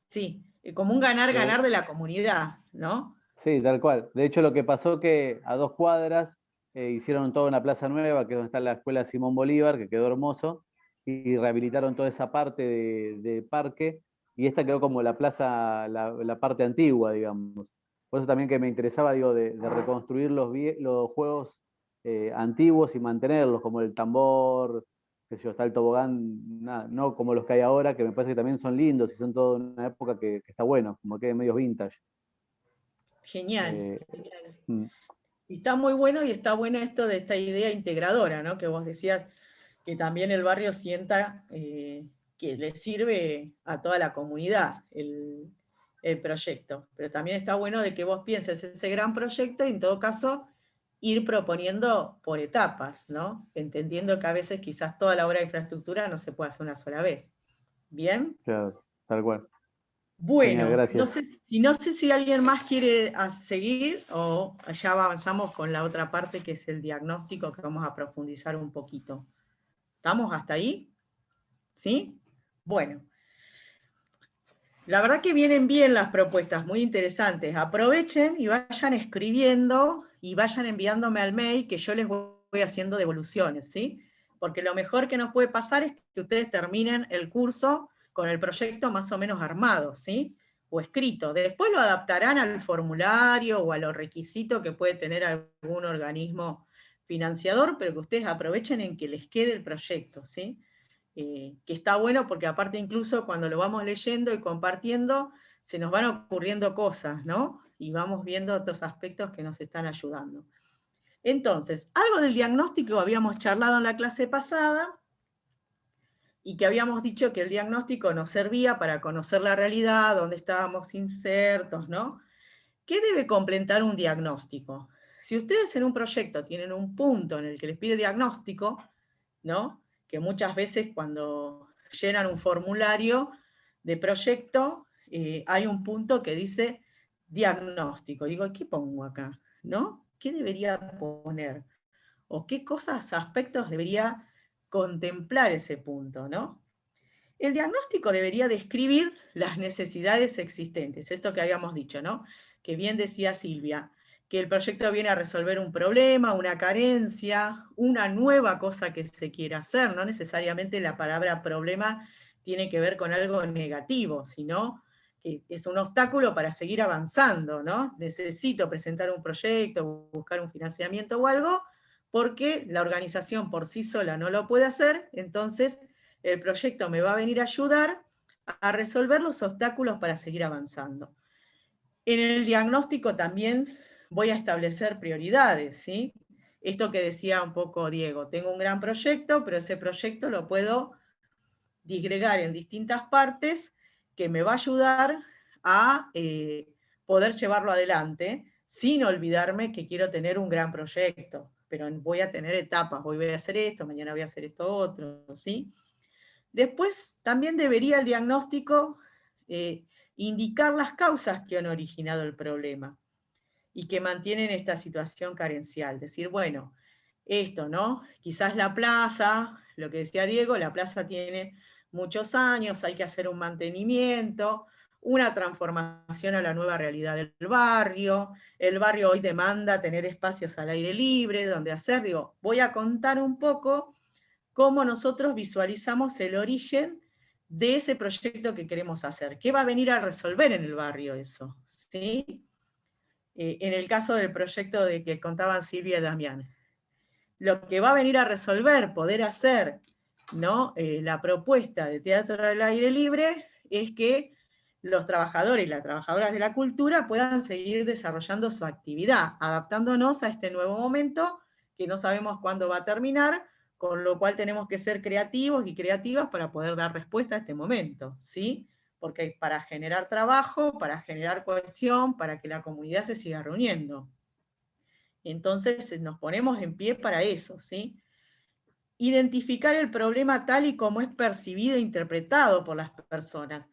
sí, como un ganar-ganar de la comunidad, ¿no? sí, tal cual. De hecho, lo que pasó que a 2 cuadras hicieron toda una plaza nueva, que es donde está la escuela Simón Bolívar, que quedó hermoso, y rehabilitaron toda esa parte de parque, y esta quedó como la plaza, la parte antigua, digamos. Por eso también que me interesaba, digo, de reconstruir los juegos antiguos y mantenerlos, como el tambor, qué sé yo, está el tobogán, no como los que hay ahora, que me parece que también son lindos y son toda una época que está bueno, como que medio vintage. Genial, Eh, genial. mm, Y está muy bueno y está bueno esto de esta idea integradora, ¿no? Que vos decías que también el barrio sienta que le sirve a toda la comunidad el proyecto. Pero también está bueno de que vos pienses ese gran proyecto y en todo caso ir proponiendo por etapas, ¿no? Entendiendo que a veces quizás toda la obra de infraestructura no se puede hacer una sola vez. ¿Bien? Claro, tal cual. Bueno, Genial, gracias. no sé si alguien más quiere seguir o ya avanzamos con la otra parte que es el diagnóstico que vamos a profundizar un poquito. ¿Estamos hasta ahí? ¿Sí? Bueno. La verdad que vienen bien las propuestas, muy interesantes. Aprovechen y vayan escribiendo y vayan enviándome al mail que yo les voy haciendo devoluciones, ¿sí? Porque lo mejor que nos puede pasar es que ustedes terminen el curso con el proyecto más o menos armado, ¿sí? O escrito. Después lo adaptarán al formulario o a los requisitos que puede tener algún organismo financiador, pero que ustedes aprovechen en que les quede el proyecto, ¿sí? Que está bueno porque aparte incluso cuando lo vamos leyendo y compartiendo, se nos van ocurriendo cosas, ¿no? Y vamos viendo otros aspectos que nos están ayudando. Entonces, algo del diagnóstico habíamos charlado en la clase pasada, y que habíamos dicho que el diagnóstico nos servía para conocer la realidad, dónde estábamos insertos, ¿no? ¿Qué debe completar un diagnóstico? Si ustedes en un proyecto tienen un punto en el que les pide diagnóstico, ¿no? Que muchas veces cuando llenan un formulario de proyecto, hay un punto que dice diagnóstico. Digo, ¿qué pongo acá? ¿No? ¿Qué debería poner? ¿O qué cosas, aspectos debería contemplar ese punto, ¿no? El diagnóstico debería describir las necesidades existentes, esto que habíamos dicho, ¿no? Que bien decía Silvia, que el proyecto viene a resolver un problema, una carencia, una nueva cosa que se quiera hacer, no necesariamente la palabra problema tiene que ver con algo negativo, sino que es un obstáculo para seguir avanzando, ¿no? Necesito presentar un proyecto, buscar un financiamiento o algo, porque la organización por sí sola no lo puede hacer, entonces el proyecto me va a venir a ayudar a resolver los obstáculos para seguir avanzando. En el diagnóstico también voy a establecer prioridades, ¿sí? Esto que decía un poco Diego, tengo un gran proyecto, pero ese proyecto lo puedo disgregar en distintas partes que me va a ayudar a poder llevarlo adelante, sin olvidarme que quiero tener un gran proyecto, pero voy a tener etapas, hoy voy a hacer esto, mañana voy a hacer esto otro, ¿sí? Después, también debería el diagnóstico indicar las causas que han originado el problema y que mantienen esta situación carencial. Decir, bueno, esto, ¿no? Quizás la plaza, lo que decía Diego, la plaza tiene muchos años, hay que hacer un mantenimiento, una transformación a la nueva realidad del barrio, el barrio hoy demanda tener espacios al aire libre, donde hacer, digo, voy a contar un poco cómo nosotros visualizamos el origen de ese proyecto que queremos hacer. ¿Qué va a venir a resolver en el barrio eso? ¿Sí? En el caso del proyecto de que contaban Silvia y Damián. Lo que va a venir a resolver, poder hacer, ¿no? La propuesta de teatro al aire libre es que los trabajadores y las trabajadoras de la cultura puedan seguir desarrollando su actividad, adaptándonos a este nuevo momento que no sabemos cuándo va a terminar, con lo cual tenemos que ser creativos y creativas para poder dar respuesta a este momento, ¿sí? Porque para generar trabajo, para generar cohesión, para que la comunidad se siga reuniendo. Entonces nos ponemos en pie para eso, ¿sí? Identificar el problema tal y como es percibido e interpretado por las personas.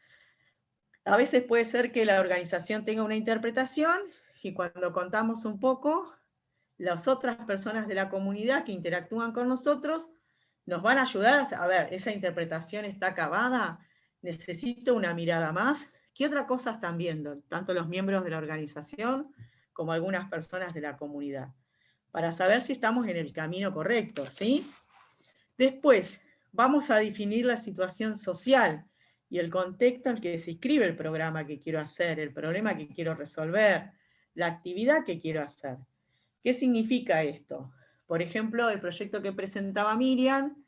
A veces puede ser que la organización tenga una interpretación y cuando contamos un poco, las otras personas de la comunidad que interactúan con nosotros nos van a ayudar a ver, esa interpretación está acabada, necesito una mirada más. ¿Qué otra cosa están viendo? Tanto los miembros de la organización como algunas personas de la comunidad, para saber si estamos en el camino correcto, ¿sí? Después, vamos a definir la situación social y el contexto en que se inscribe el programa que quiero hacer, el problema que quiero resolver, la actividad que quiero hacer. ¿Qué significa esto? Por ejemplo, el proyecto que presentaba Miriam,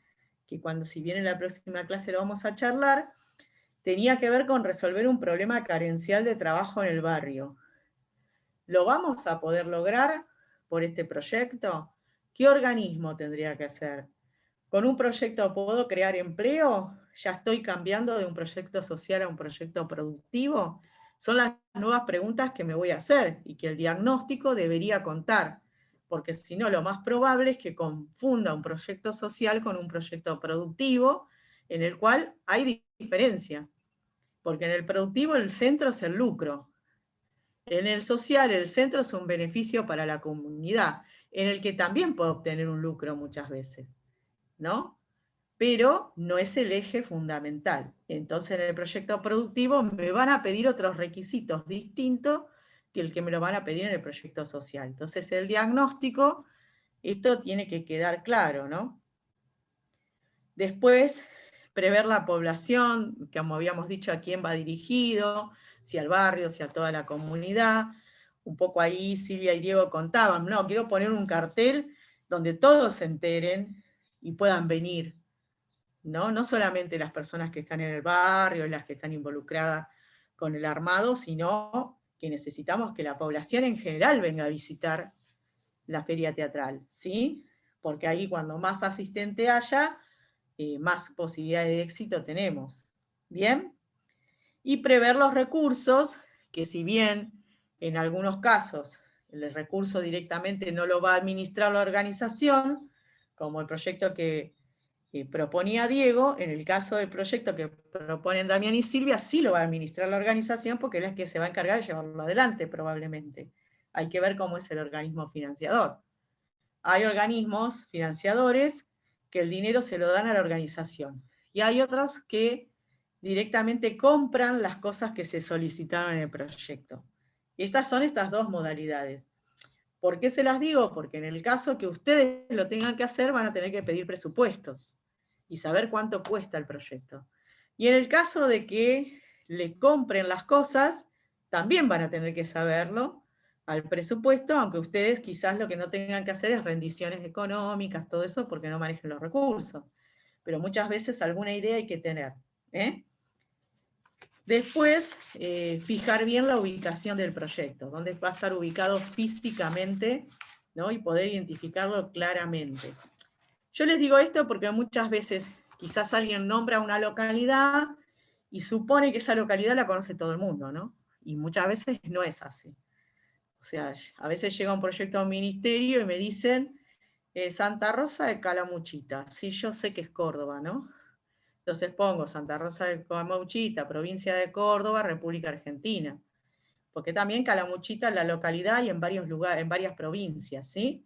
que si viene la próxima clase lo vamos a charlar, tenía que ver con resolver un problema carencial de trabajo en el barrio. ¿Lo vamos a poder lograr por este proyecto? ¿Qué organismo tendría que hacer? ¿Con un proyecto puedo crear empleo? ¿Ya estoy cambiando de un proyecto social a un proyecto productivo? Son las nuevas preguntas que me voy a hacer y que el diagnóstico debería contar, porque si no lo más probable es que confunda un proyecto social con un proyecto productivo, en el cual hay diferencia, porque en el productivo el centro es el lucro, en el social el centro es un beneficio para la comunidad, en el que también puede obtener un lucro muchas veces, ¿no? Pero no es el eje fundamental. Entonces en el proyecto productivo me van a pedir otros requisitos distintos que el que me lo van a pedir en el proyecto social. Entonces el diagnóstico, esto tiene que quedar claro, ¿no? Después, prever la población, como habíamos dicho, a quién va dirigido, si al barrio, si a toda la comunidad. Un poco ahí Silvia y Diego contaban, no, quiero poner un cartel donde todos se enteren y puedan venir, ¿no? No solamente las personas que están en el barrio, las que están involucradas con el armado, sino que necesitamos que la población en general venga a visitar la feria teatral, ¿sí? Porque ahí cuando más asistente haya, más posibilidades de éxito tenemos. ¿Bien? Y prever los recursos, que si bien en algunos casos el recurso directamente no lo va a administrar la organización, como el proyecto que proponía Diego, en el caso del proyecto que proponen Damián y Silvia, sí lo va a administrar la organización porque es la que se va a encargar de llevarlo adelante probablemente. Hay que ver cómo es el organismo financiador. Hay organismos financiadores que el dinero se lo dan a la organización, y hay otros que directamente compran las cosas que se solicitaron en el proyecto. Estas son estas dos modalidades. ¿Por qué se las digo? Porque en el caso que ustedes lo tengan que hacer, van a tener que pedir presupuestos y saber cuánto cuesta el proyecto. Y en el caso de que le compren las cosas, también van a tener que saberlo al presupuesto, aunque ustedes quizás lo que no tengan que hacer es rendiciones económicas, todo eso, porque no manejen los recursos. Pero muchas veces alguna idea hay que tener, ¿eh? Después, fijar bien la ubicación del proyecto, dónde va a estar ubicado físicamente, ¿no? Y poder identificarlo claramente. Yo les digo esto porque muchas veces quizás alguien nombra una localidad y supone que esa localidad la conoce todo el mundo, ¿no? Y muchas veces no es así. O sea, a veces llega un proyecto a un ministerio y me dicen Santa Rosa de Calamuchita. Sí, yo sé que es Córdoba, ¿no? Entonces pongo Santa Rosa de Calamuchita, provincia de Córdoba, República Argentina. Porque también Calamuchita es la localidad y en varios lugares, en varias provincias, ¿sí?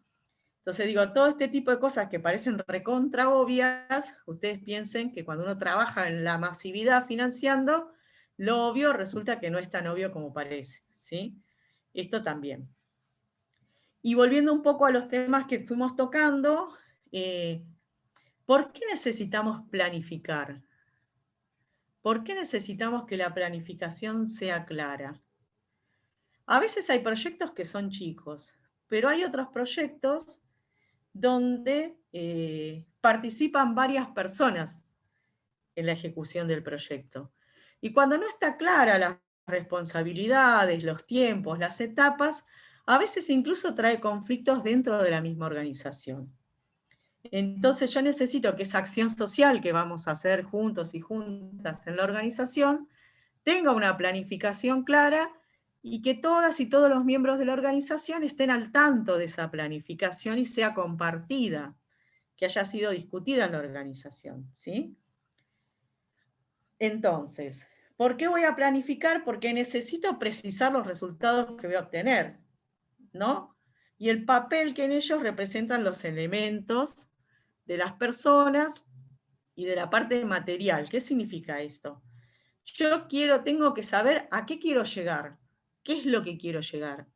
Entonces digo, todo este tipo de cosas que parecen recontra obvias, ustedes piensen que cuando uno trabaja en la masividad financiando, lo obvio resulta que no es tan obvio como parece, ¿sí? Esto también. Y volviendo un poco a los temas que fuimos tocando, ¿por qué necesitamos planificar? ¿Por qué necesitamos que la planificación sea clara? A veces hay proyectos que son chicos, pero hay otros proyectos donde participan varias personas en la ejecución del proyecto. Y cuando no está clara las responsabilidades, los tiempos, las etapas, a veces incluso trae conflictos dentro de la misma organización. Entonces yo necesito que esa acción social que vamos a hacer juntos y juntas en la organización tenga una planificación clara y que todas y todos los miembros de la organización estén al tanto de esa planificación y sea compartida, que haya sido discutida en la organización, ¿sí? Entonces, ¿por qué voy a planificar? Porque necesito precisar los resultados que voy a obtener, ¿no? Y el papel que en ellos representan los elementos de las personas y de la parte material. ¿Qué significa esto? Tengo que saber a qué quiero llegar, qué es lo que quiero llegar.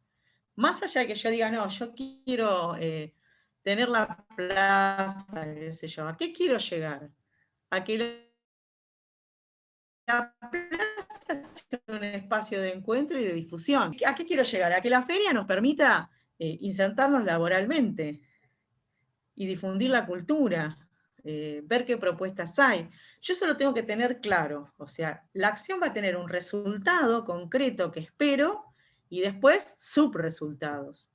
Más allá de que yo diga, no, yo quiero tener la plaza, qué sé yo, ¿a qué quiero llegar? A que la plaza sea un espacio de encuentro y de difusión. ¿A qué quiero llegar? A que la feria nos permita insertarnos laboralmente y difundir la cultura, ver qué propuestas hay. Yo eso lo tengo que tener claro, o sea, la acción va a tener un resultado concreto que espero y después subresultados,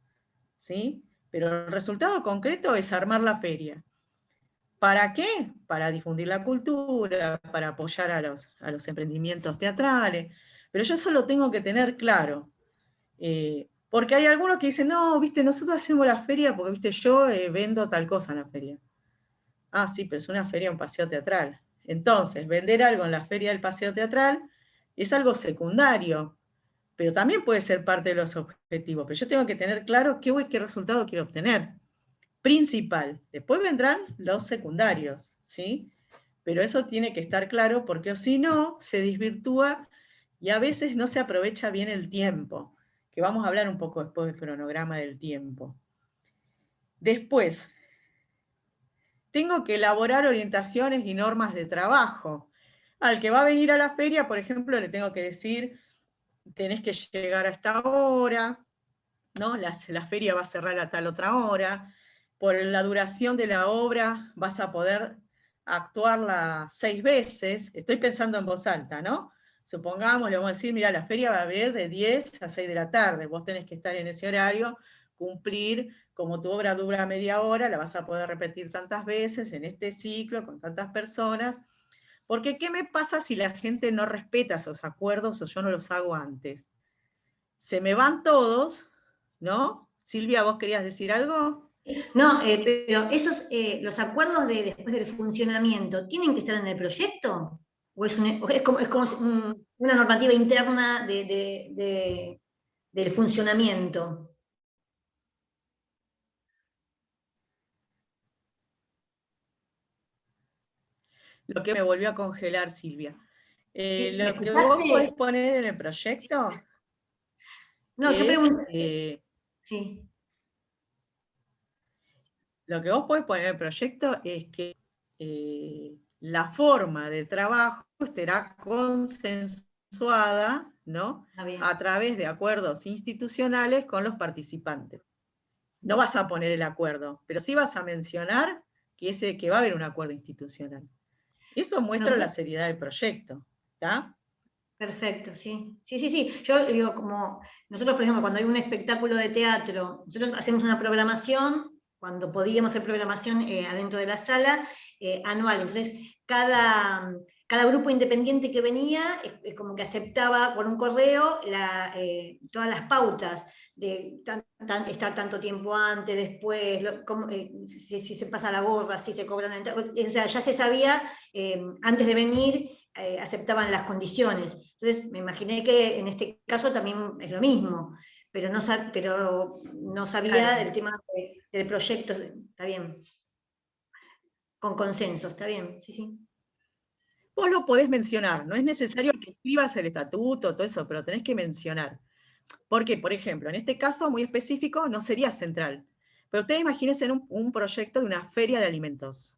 ¿sí? Pero el resultado concreto es armar la feria. ¿Para qué? Para difundir la cultura, para apoyar a los emprendimientos teatrales, pero yo eso lo tengo que tener claro. Porque hay algunos que dicen, no, viste, nosotros hacemos la feria porque, viste, yo vendo tal cosa en la feria. Ah, sí, pero es una feria, un paseo teatral. Entonces, vender algo en la feria del paseo teatral es algo secundario, pero también puede ser parte de los objetivos. Pero yo tengo que tener claro qué resultado quiero obtener. Principal. Después vendrán los secundarios, ¿sí? Pero eso tiene que estar claro porque si no, se desvirtúa y a veces no se aprovecha bien el tiempo, que vamos a hablar un poco después del cronograma del tiempo. Después, tengo que elaborar orientaciones y normas de trabajo. Al que va a venir a la feria, por ejemplo, le tengo que decir, tenés que llegar a esta hora, ¿no? La feria va a cerrar a tal otra hora, por la duración de la obra vas a poder actuarla 6 veces, estoy pensando en voz alta, ¿no? Supongamos, le vamos a decir, mira, la feria va a haber de 10 a 6 de la tarde, vos tenés que estar en ese horario, cumplir, como tu obra dura media hora, la vas a poder repetir tantas veces en este ciclo, con tantas personas, porque ¿qué me pasa si la gente no respeta esos acuerdos o yo no los hago antes? Se me van todos, ¿no? Silvia, ¿vos querías decir algo? No, pero esos, los acuerdos de después del funcionamiento, ¿tienen que estar en el proyecto? ¿O es como una normativa interna del funcionamiento? Lo que me volvió a congelar, Silvia. Sí, ¿me Lo que escuchaste? vos podés poner en el proyecto No, yo es, pregunté. Sí. lo que vos podés poner en el proyecto es que la forma de trabajo estará consensuada, ¿no? Está bien. A través de acuerdos institucionales con los participantes. No vas a poner el acuerdo, pero sí vas a mencionar que va a haber un acuerdo institucional. Eso muestra la seriedad del proyecto, ¿está? Perfecto, sí. Sí. Yo digo, como nosotros, por ejemplo, cuando hay un espectáculo de teatro, nosotros hacemos una programación, cuando podíamos hacer programación adentro de la sala, anual. Entonces, cada grupo independiente que venía, es como que aceptaba por un correo todas las pautas de estar tanto tiempo antes, después, si se pasa la gorra, si se cobra una entrada. O sea, ya se sabía antes de venir. Aceptaban las condiciones. Entonces me imaginé que en este caso también es lo mismo, pero no sabía Claro. del tema del proyecto. Está bien. Con consenso, está bien, sí. Vos lo podés mencionar, no es necesario que escribas el estatuto, todo eso, pero tenés que mencionar. Porque, por ejemplo, en este caso muy específico no sería central, pero ustedes imagínense un proyecto de una feria de alimentos,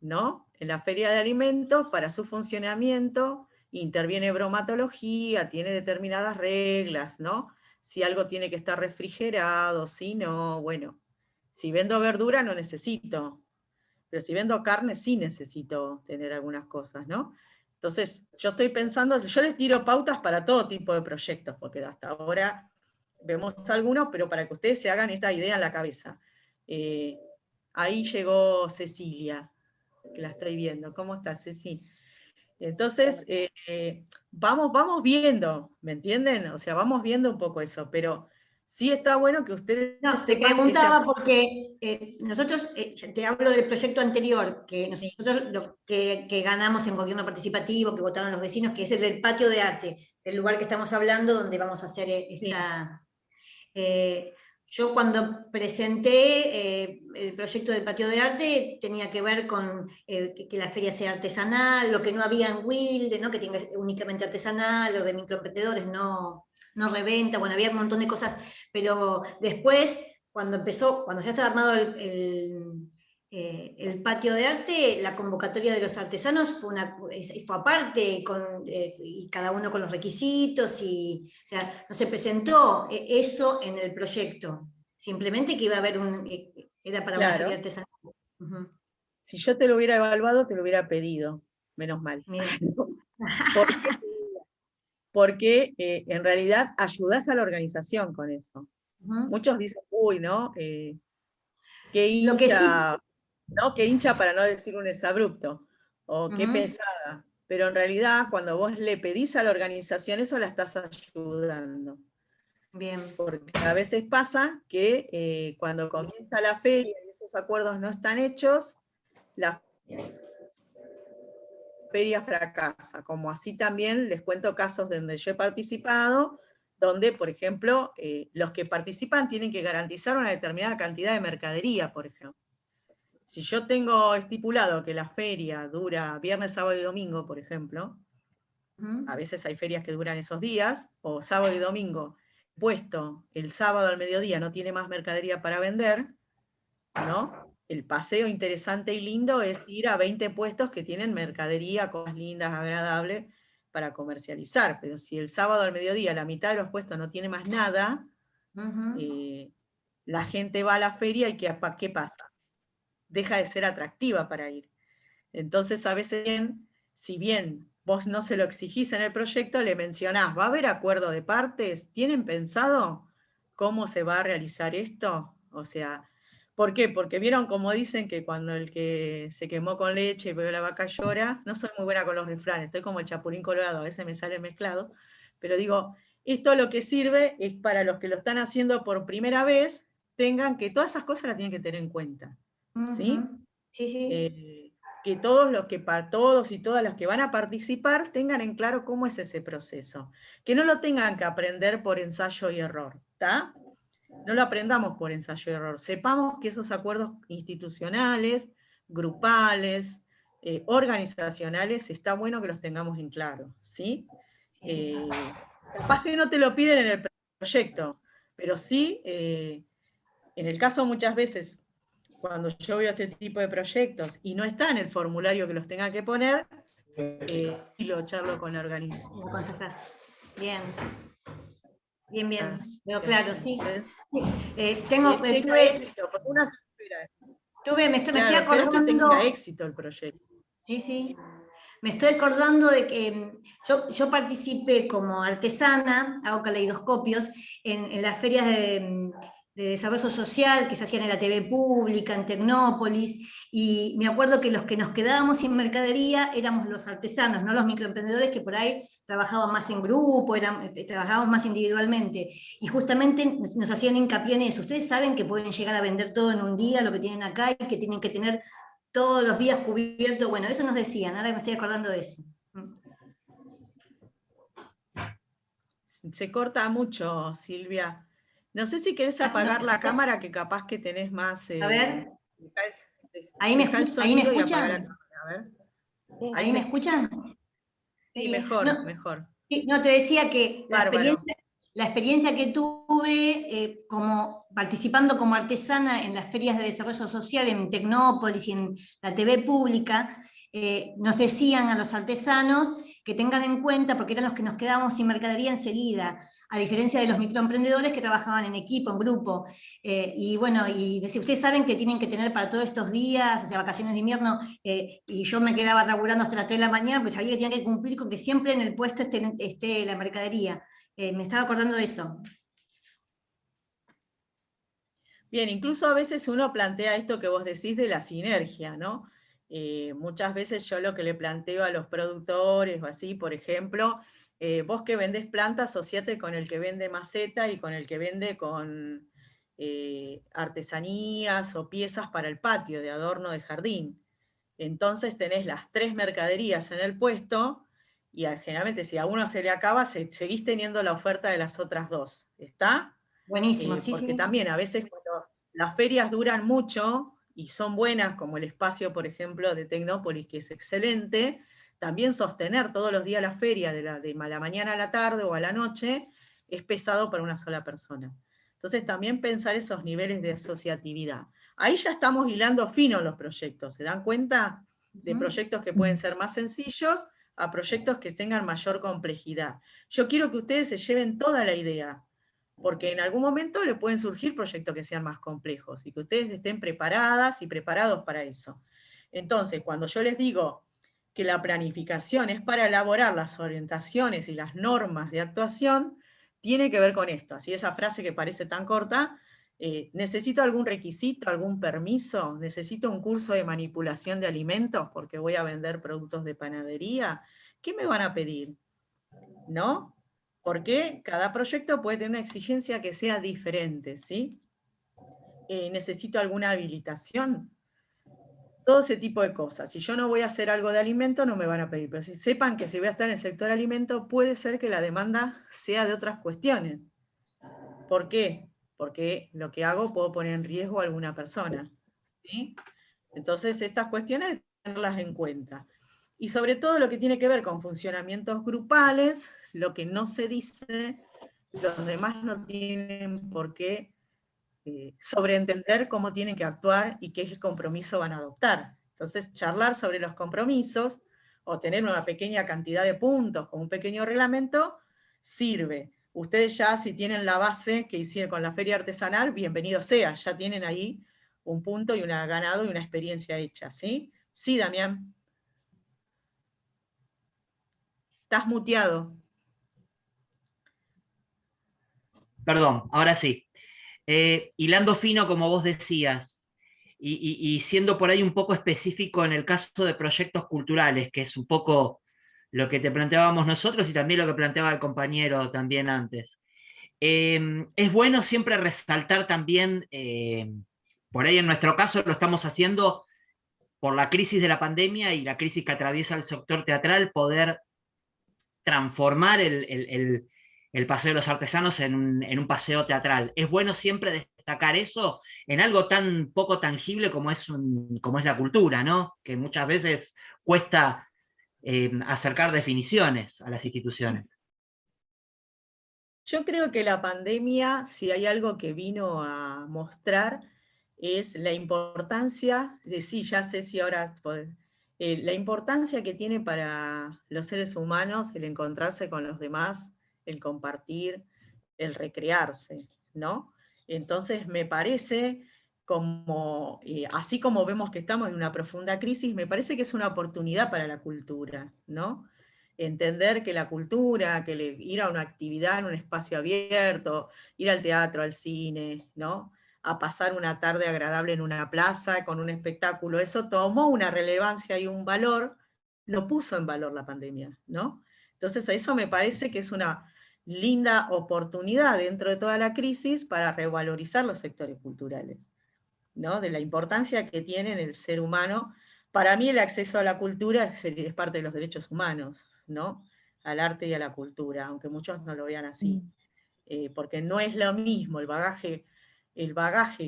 ¿no? En la feria de alimentos, para su funcionamiento, interviene bromatología, tiene determinadas reglas, ¿no? Si algo tiene que estar refrigerado, si no, bueno. Si vendo verdura no necesito, pero si vendo carne sí necesito tener algunas cosas, ¿no? Entonces, yo estoy pensando, yo les tiro pautas para todo tipo de proyectos, porque hasta ahora vemos algunos, pero para que ustedes se hagan esta idea en la cabeza. Ahí llegó Cecilia, que la estoy viendo. ¿Cómo estás, Ceci? Entonces, vamos viendo, ¿me entienden? O sea, vamos viendo un poco eso, pero sí está bueno que ustedes No, te sepan preguntaba porque nosotros, te hablo del proyecto anterior, que nosotros lo que ganamos en gobierno participativo, que votaron los vecinos, que es el del patio de arte, el lugar que estamos hablando donde vamos a hacer esta... Yo cuando presenté el proyecto del patio de arte tenía que ver con que la feria sea artesanal, lo que no había en Wilde, ¿no? Que tenga únicamente artesanal, lo de microemprendedores, no reventa, bueno, había un montón de cosas, pero después, cuando ya estaba armado el patio de arte, la convocatoria de los artesanos fue aparte, y cada uno con los requisitos, o sea, no se presentó eso en el proyecto, simplemente que iba a haber era para una feria artesanal. Uh-huh. Si yo te lo hubiera evaluado, te lo hubiera pedido, menos mal. Porque en realidad ayudás a la organización con eso. Uh-huh. Muchos dicen, uy, ¿no? Qué hincha, ¿no? Qué hincha para no decir un exabrupto, o qué pesada. Pero en realidad, cuando vos le pedís a la organización eso, la estás ayudando. Bien. Porque a veces pasa que cuando comienza la feria y esos acuerdos no están hechos, la feria fracasa. Como así también les cuento casos donde yo he participado, donde, por ejemplo, los que participan tienen que garantizar una determinada cantidad de mercadería, por ejemplo. Si yo tengo estipulado que la feria dura viernes, sábado y domingo, por ejemplo, a veces hay ferias que duran esos días, o sábado y domingo, puesto el sábado al mediodía no tiene más mercadería para vender, ¿no? El paseo interesante y lindo es ir a 20 puestos que tienen mercadería, cosas lindas, agradables, para comercializar. Pero si el sábado al mediodía la mitad de los puestos no tiene más nada, la gente va a la feria y ¿qué pasa? Deja de ser atractiva para ir. Entonces, a veces, si bien vos no se lo exigís en el proyecto, le mencionás, ¿va a haber acuerdo de partes? ¿Tienen pensado cómo se va a realizar esto? O sea, ¿por qué? Porque vieron como dicen que cuando el que se quemó con leche y veo la vaca llora, no soy muy buena con los refranes, estoy como el chapulín colorado, a veces me sale mezclado, pero digo, esto lo que sirve es para los que lo están haciendo por primera vez, tengan que todas esas cosas las tienen que tener en cuenta. ¿Sí? Sí, sí. Que todos y todas las que van a participar tengan en claro cómo es ese proceso. Que no lo tengan que aprender por ensayo y error, ¿está? No lo aprendamos por ensayo y error. Sepamos que esos acuerdos institucionales, grupales, organizacionales, está bueno que los tengamos en claro, ¿sí? Capaz que no te lo piden en el proyecto, pero sí, en el caso muchas veces, cuando yo veo este tipo de proyectos y no está en el formulario que los tenga que poner, y lo charlo con la organización. Bien. Bien, bien. Pero claro, sí. Tenga éxito, porque una me estoy claro, acordando. que tenga éxito el proyecto. Sí, sí. Me estoy acordando de que yo participé como artesana, hago caleidoscopios, en las ferias de desarrollo social que se hacían en la TV pública, en Tecnópolis, y me acuerdo que los que nos quedábamos sin mercadería éramos los artesanos, no los microemprendedores que por ahí trabajaban más en grupo, trabajábamos más individualmente, y justamente nos hacían hincapié en eso. Ustedes saben que pueden llegar a vender todo en un día, lo que tienen acá, y que tienen que tener todos los días cubierto. Bueno, eso nos decían, ahora me estoy acordando de eso. Se corta mucho, Silvia. No sé si querés apagar la cámara, que capaz que tenés más... a ver. Ahí me escuchan. ¿Ahí me escuchan? Sí, mejor, mejor. Sí, no, te decía que la experiencia que tuve como participando como artesana en las ferias de desarrollo social en Tecnópolis y en la TV pública, nos decían a los artesanos que tengan en cuenta, porque eran los que nos quedábamos sin mercadería enseguida, a diferencia de los microemprendedores que trabajaban en equipo, en grupo. Y bueno, y ustedes saben que tienen que tener para todos estos días, o sea, vacaciones de invierno, y yo me quedaba laburando hasta las 3 de la mañana, pues sabía que tenía que cumplir con que siempre en el puesto esté la mercadería. Me estaba acordando de eso. Bien, incluso a veces uno plantea esto que vos decís de la sinergia, ¿no? Muchas veces yo lo que le planteo a los productores o así, por ejemplo, vos que vendés planta, asociate con el que vende maceta y con el que vende con artesanías o piezas para el patio de adorno de jardín. Entonces tenés las 3 mercaderías en el puesto y generalmente si a uno se le acaba, seguís teniendo la oferta de las otras 2. ¿Está? Buenísimo, sí, porque sí. también a veces cuando las ferias duran mucho y son buenas, como el espacio, por ejemplo, de Tecnópolis, que es excelente, también sostener todos los días la feria de la mañana a la tarde o a la noche es pesado para una sola persona. Entonces también pensar esos niveles de asociatividad. Ahí ya estamos hilando fino los proyectos, ¿se dan cuenta? De proyectos que pueden ser más sencillos a proyectos que tengan mayor complejidad. Yo quiero que ustedes se lleven toda la idea, porque en algún momento le pueden surgir proyectos que sean más complejos y que ustedes estén preparadas y preparados para eso. Entonces, cuando yo les digo que la planificación es para elaborar las orientaciones y las normas de actuación, tiene que ver con esto. Así esa frase que parece tan corta, ¿necesito algún requisito, algún permiso? ¿Necesito un curso de manipulación de alimentos porque voy a vender productos de panadería? ¿Qué me van a pedir? ¿No? Porque cada proyecto puede tener una exigencia que sea diferente, ¿sí? ¿Necesito alguna habilitación? Todo ese tipo de cosas. Si yo no voy a hacer algo de alimento, no me van a pedir. Pero si sepan que si voy a estar en el sector alimento, puede ser que la demanda sea de otras cuestiones. ¿Por qué? Porque lo que hago puedo poner en riesgo a alguna persona, ¿sí? Entonces, estas cuestiones hay que tenerlas en cuenta. Y sobre todo lo que tiene que ver con funcionamientos grupales, lo que no se dice, los demás no tienen por qué sobreentender cómo tienen que actuar y qué compromiso van a adoptar. Entonces, charlar sobre los compromisos, o tener una pequeña cantidad de puntos con un pequeño reglamento, sirve. Ustedes ya, si tienen la base que hicieron con la feria artesanal, bienvenido sea, ya tienen ahí un punto y una ganado y una experiencia hecha, ¿sí? Sí, Damián. Estás muteado. Perdón, ahora sí. Hilando fino, como vos decías, y siendo por ahí un poco específico en el caso de proyectos culturales, que es un poco lo que te planteábamos nosotros y también lo que planteaba el compañero también antes. Es bueno siempre resaltar también, por ahí en nuestro caso lo estamos haciendo por la crisis de la pandemia y la crisis que atraviesa el sector teatral, poder transformar el Paseo de los Artesanos en un paseo teatral. Es bueno siempre destacar eso en algo tan poco tangible como es la cultura, ¿no? Que muchas veces cuesta acercar definiciones a las instituciones. Yo creo que la pandemia, si hay algo que vino a mostrar, es la importancia, sí, ya sé si ahora, la importancia que tiene para los seres humanos el encontrarse con los demás, el compartir, el recrearse, ¿no? Entonces me parece como, así como vemos que estamos en una profunda crisis, me parece que es una oportunidad para la cultura, ¿no? Entender que la cultura, que ir a una actividad en un espacio abierto, ir al teatro, al cine, ¿no? A pasar una tarde agradable en una plaza con un espectáculo, eso tomó una relevancia y un valor, lo puso en valor la pandemia, ¿no? Entonces a eso me parece que es una linda oportunidad dentro de toda la crisis para revalorizar los sectores culturales, ¿no? De la importancia que tiene en el ser humano. Para mí el acceso a la cultura es parte de los derechos humanos, ¿no? Al arte y a la cultura, aunque muchos no lo vean así. Porque no es lo mismo el bagaje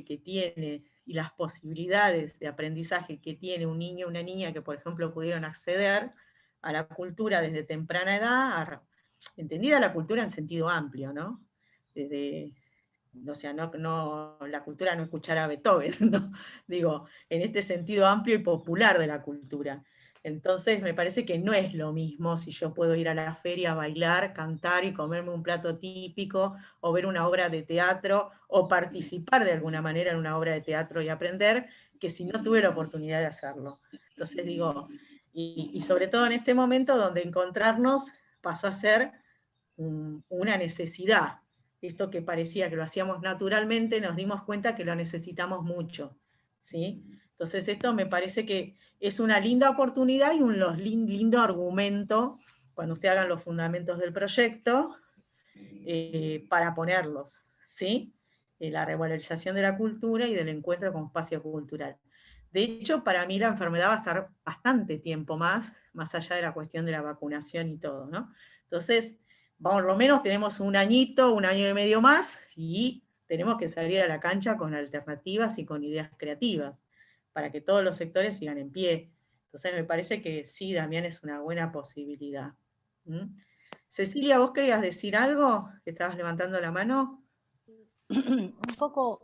que tiene y las posibilidades de aprendizaje que tiene un niño o una niña que, por ejemplo, pudieron acceder a la cultura desde temprana edad, entendida la cultura en sentido amplio, ¿no? Desde, o sea, la cultura no escuchar a Beethoven, ¿no? Digo, en este sentido amplio y popular de la cultura. Entonces me parece que no es lo mismo si yo puedo ir a la feria a bailar, cantar y comerme un plato típico, o ver una obra de teatro, o participar de alguna manera en una obra de teatro y aprender, que si no tuve la oportunidad de hacerlo. Entonces digo, y sobre todo en este momento donde encontrarnos pasó a ser una necesidad. Esto que parecía que lo hacíamos naturalmente, nos dimos cuenta que lo necesitamos mucho, ¿sí? Entonces esto me parece que es una linda oportunidad y un lindo argumento cuando ustedes hagan los fundamentos del proyecto para ponerlos, ¿sí? La revalorización de la cultura y del encuentro con espacio cultural. De hecho, para mí la enfermedad va a estar bastante tiempo más allá de la cuestión de la vacunación y todo, ¿no? Entonces, por lo menos tenemos un añito, un año y medio más, y tenemos que salir a la cancha con alternativas y con ideas creativas, para que todos los sectores sigan en pie. Entonces me parece que sí, Damián, es una buena posibilidad. ¿Mm? Cecilia, ¿vos querías decir algo? ¿Que estabas levantando la mano? Un poco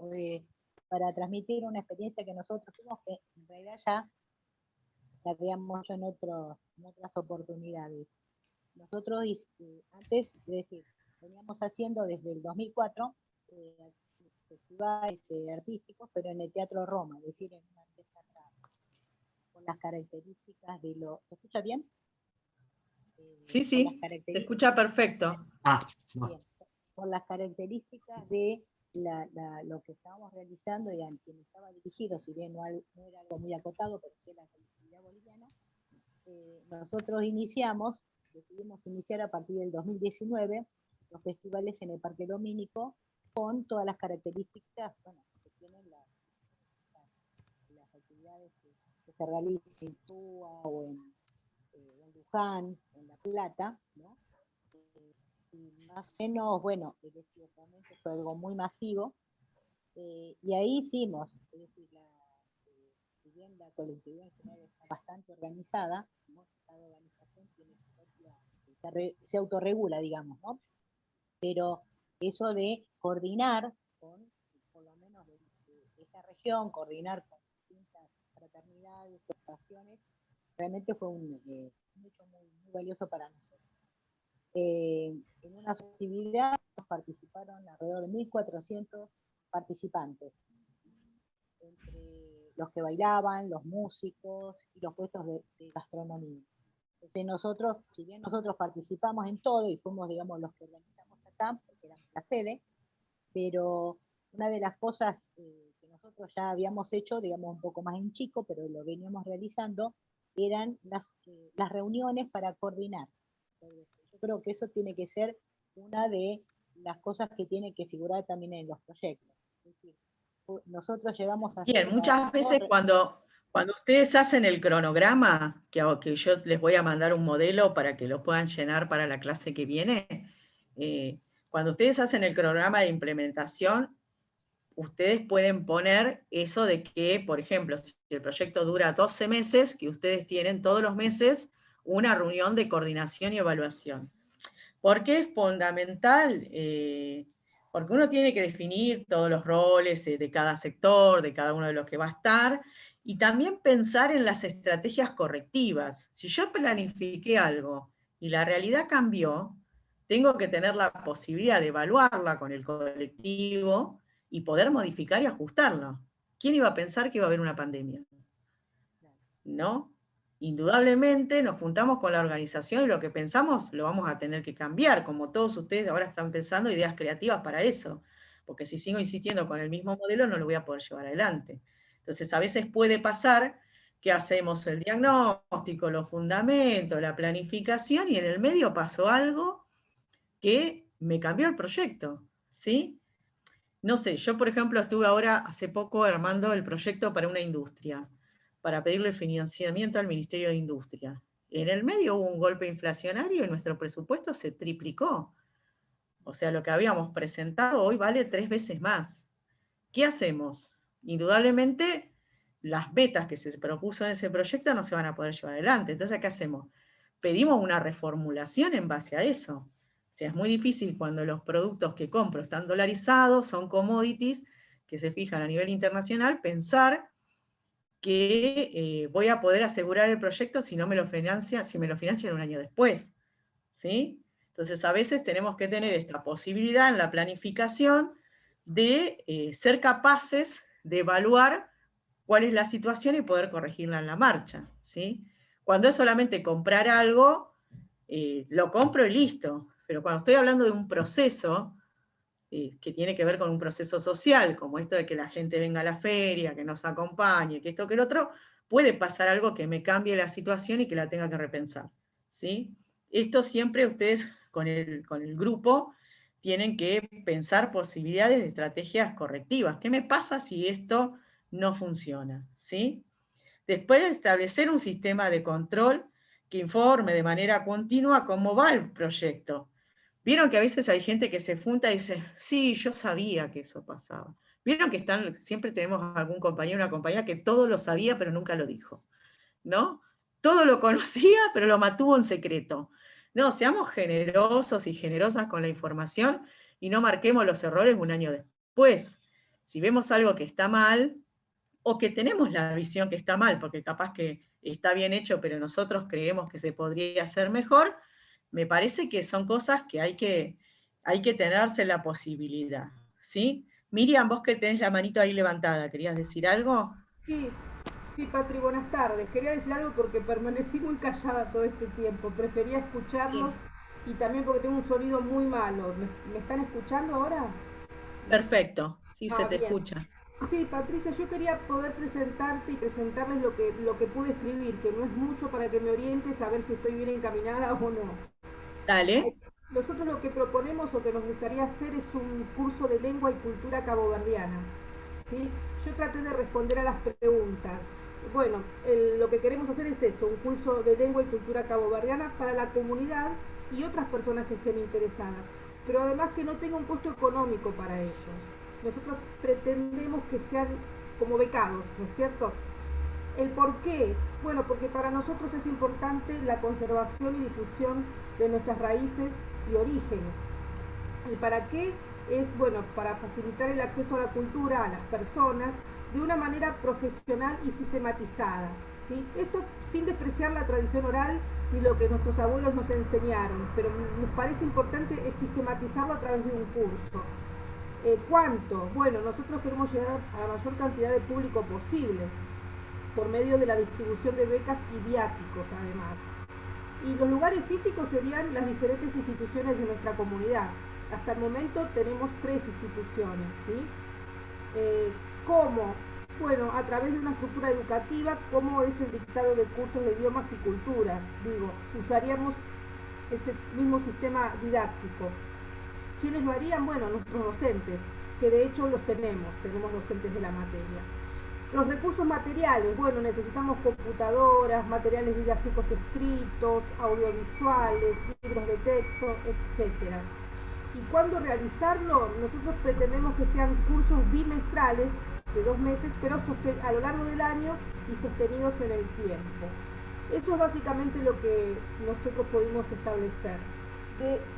para transmitir una experiencia que nosotros tuvimos, que en realidad ya la habíamos hecho en otras oportunidades. Nosotros antes, es decir, veníamos haciendo desde el 2004 festivales artísticos, pero en el Teatro Roma, es decir, en una pieza con las características de lo... ¿Se escucha bien? Sí, sí, se escucha perfecto. Bien. Por las características de lo que estábamos realizando y a quien estaba dirigido, si bien no era algo muy acotado, pero sí la colectividad boliviana, nosotros decidimos iniciar a partir del 2019 los festivales en el Parque Domínico, con todas las características, bueno, que tienen las actividades que se realizan en Túa o en Luján, en La Plata, ¿no? Y más o menos, bueno, es decir, realmente fue algo muy masivo, y ahí hicimos, es decir, si bien la colectividad en general está bastante organizada, ¿no? Cada organización tiene su propia, se autorregula, digamos, ¿no? Pero eso de coordinar con, por lo menos de esta región, coordinar con distintas fraternidades, asociaciones, realmente fue un hecho muy valioso para nosotros. En una actividad participaron alrededor de 1.400 participantes, entre los que bailaban, los músicos y los puestos de gastronomía. Entonces nosotros, si bien nosotros participamos en todo y fuimos, digamos, los que organizamos acá, porque éramos la sede, pero una de las cosas que nosotros ya habíamos hecho, digamos, un poco más en chico, pero lo veníamos realizando, eran las reuniones para coordinar. Yo creo que eso tiene que ser una de las cosas que tiene que figurar también en los proyectos. Es decir, nosotros llegamos a... Bien, muchas veces cuando ustedes hacen el cronograma, que yo les voy a mandar un modelo para que lo puedan llenar para la clase que viene, cuando ustedes hacen el cronograma de implementación, ustedes pueden poner eso de que, por ejemplo, si el proyecto dura 12 meses, que ustedes tienen todos los meses una reunión de coordinación y evaluación. ¿Por qué es fundamental? Porque uno tiene que definir todos los roles de cada sector, de cada uno de los que va a estar, y también pensar en las estrategias correctivas. Si yo planifiqué algo y la realidad cambió, tengo que tener la posibilidad de evaluarla con el colectivo y poder modificar y ajustarlo. ¿Quién iba a pensar que iba a haber una pandemia? ¿No? Indudablemente nos juntamos con la organización y lo que pensamos lo vamos a tener que cambiar, como todos ustedes ahora están pensando ideas creativas para eso, porque si sigo insistiendo con el mismo modelo no lo voy a poder llevar adelante. Entonces a veces puede pasar que hacemos el diagnóstico, los fundamentos, la planificación, y en el medio pasó algo que me cambió el proyecto, ¿sí? No sé, yo por ejemplo estuve ahora hace poco armando el proyecto para una industria, para pedirle financiamiento al Ministerio de Industria. En el medio hubo un golpe inflacionario y nuestro presupuesto se triplicó. O sea, lo que habíamos presentado hoy vale 3 veces más. ¿Qué hacemos? Indudablemente, las metas que se propuso en ese proyecto no se van a poder llevar adelante. Entonces, ¿qué hacemos? Pedimos una reformulación en base a eso. O sea, es muy difícil cuando los productos que compro están dolarizados, son commodities que se fijan a nivel internacional, pensar que voy a poder asegurar el proyecto si me lo financian un año después, ¿sí? Entonces a veces tenemos que tener esta posibilidad en la planificación de ser capaces de evaluar cuál es la situación y poder corregirla en la marcha, ¿sí? Cuando es solamente comprar algo, lo compro y listo, pero cuando estoy hablando de un proceso, que tiene que ver con un proceso social, como esto de que la gente venga a la feria, que nos acompañe, que esto, que el otro, puede pasar algo que me cambie la situación y que la tenga que repensar, ¿sí? Esto siempre ustedes con el grupo tienen que pensar posibilidades de estrategias correctivas. ¿Qué me pasa si esto no funciona? ¿Sí? Después establecer un sistema de control que informe de manera continua cómo va el proyecto. Vieron que a veces hay gente que se junta y dice, sí, yo sabía que eso pasaba. Vieron que siempre tenemos algún compañero o una compañera que todo lo sabía pero nunca lo dijo, ¿no? Todo lo conocía pero lo mantuvo en secreto. No, seamos generosos y generosas con la información y no marquemos los errores un año después. Si vemos algo que está mal, o que tenemos la visión que está mal, porque capaz que está bien hecho pero nosotros creemos que se podría hacer mejor, me parece que son cosas que hay que tenerse la posibilidad, ¿sí? Miriam, vos que tenés la manito ahí levantada, ¿querías decir algo? Sí, Patri, buenas tardes. Quería decir algo porque permanecí muy callada todo este tiempo. Prefería escucharlos y también porque tengo un sonido muy malo. ¿Me están escuchando ahora? Perfecto, sí, se te bien. escucha. Sí, Patricia, yo quería poder presentarte y presentarles lo que pude escribir, que no es mucho para que me orientes a ver si estoy bien encaminada o no. Dale. Nosotros lo que proponemos o que nos gustaría hacer es un curso de lengua y cultura caboverdiana, ¿sí? Yo traté de responder a las preguntas. Bueno, lo que queremos hacer es eso, un curso de lengua y cultura caboverdiana para la comunidad y otras personas que estén interesadas, pero además que no tenga un costo económico para ellos. Nosotros pretendemos que sean como becados, ¿no es cierto? ¿El por qué? Bueno, porque para nosotros es importante la conservación y difusión de nuestras raíces y orígenes. ¿Y para qué? Es, bueno, para facilitar el acceso a la cultura a las personas de una manera profesional y sistematizada, ¿sí? Esto sin despreciar la tradición oral ni lo que nuestros abuelos nos enseñaron, pero nos parece importante sistematizarlo a través de un curso. ¿Cuánto? Bueno, nosotros queremos llegar a la mayor cantidad de público posible, por medio de la distribución de becas y viáticos, además. Y los lugares físicos serían las diferentes instituciones de nuestra comunidad. Hasta el momento tenemos 3 instituciones, ¿sí? ¿Cómo? Bueno, a través de una estructura educativa, como es el dictado de cursos de idiomas y culturas. Digo, usaríamos ese mismo sistema didáctico. ¿Quiénes lo harían? Bueno, nuestros docentes, que de hecho los tenemos docentes de la materia. Los recursos materiales, bueno, necesitamos computadoras, materiales didácticos escritos, audiovisuales, libros de texto, etc. ¿Y cuándo realizarlo? Nosotros pretendemos que sean cursos bimestrales de 2 meses, pero a lo largo del año y sostenidos en el tiempo. Eso es básicamente lo que nosotros pudimos establecer.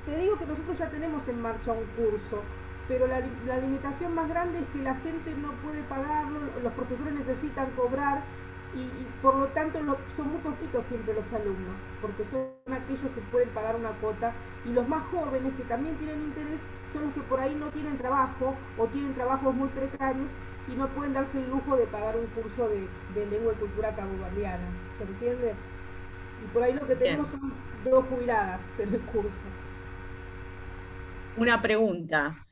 Te digo que nosotros ya tenemos en marcha un curso, pero la limitación más grande es que la gente no puede pagarlo, los profesores necesitan cobrar y por lo tanto son muy poquitos siempre los alumnos, porque son aquellos que pueden pagar una cuota, y los más jóvenes que también tienen interés son los que por ahí no tienen trabajo o tienen trabajos muy precarios y no pueden darse el lujo de pagar un curso de lengua y cultura caboverdiana, ¿se entiende? Y por ahí lo que tenemos son 2 jubiladas en el curso. Una pregunta,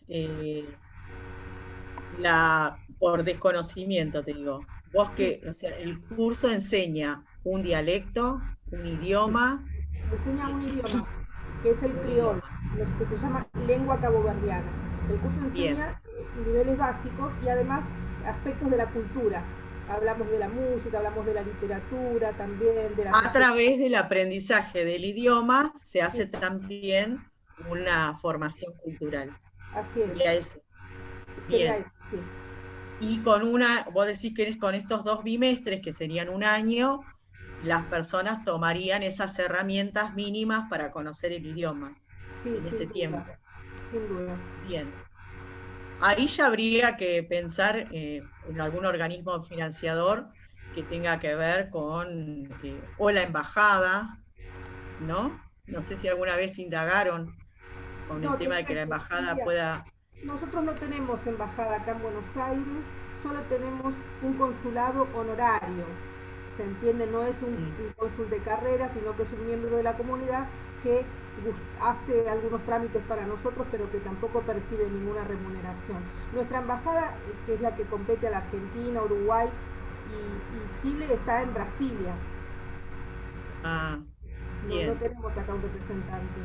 por desconocimiento te digo, vos que, o sea, el curso enseña un dialecto, un idioma. Enseña un idioma, que es el criollo, lo que se llama lengua caboverdiana. El curso enseña niveles básicos y además aspectos de la cultura. Hablamos de la música, hablamos de la literatura, también de la... A través del aprendizaje del idioma se hace también una formación cultural. Así es. Sería eso. Bien. Sí. Y vos decís que con estos 2 bimestres, que serían un año, las personas tomarían esas herramientas mínimas para conocer el idioma en ese tiempo. Sin duda. Bien. Ahí ya habría que pensar en algún organismo financiador que tenga que ver con, o la embajada, ¿no? No sé si alguna vez indagaron con el tema de que la embajada pueda... Nosotros no tenemos embajada acá en Buenos Aires, solo tenemos un consulado honorario. ¿Se entiende? No es un cónsul de carrera, sino que es un miembro de la comunidad que hace algunos trámites para nosotros, pero que tampoco percibe ninguna remuneración. Nuestra embajada, que es la que compete a la Argentina, Uruguay y Chile, está en Brasilia. Ah, bien. No tenemos acá un representante.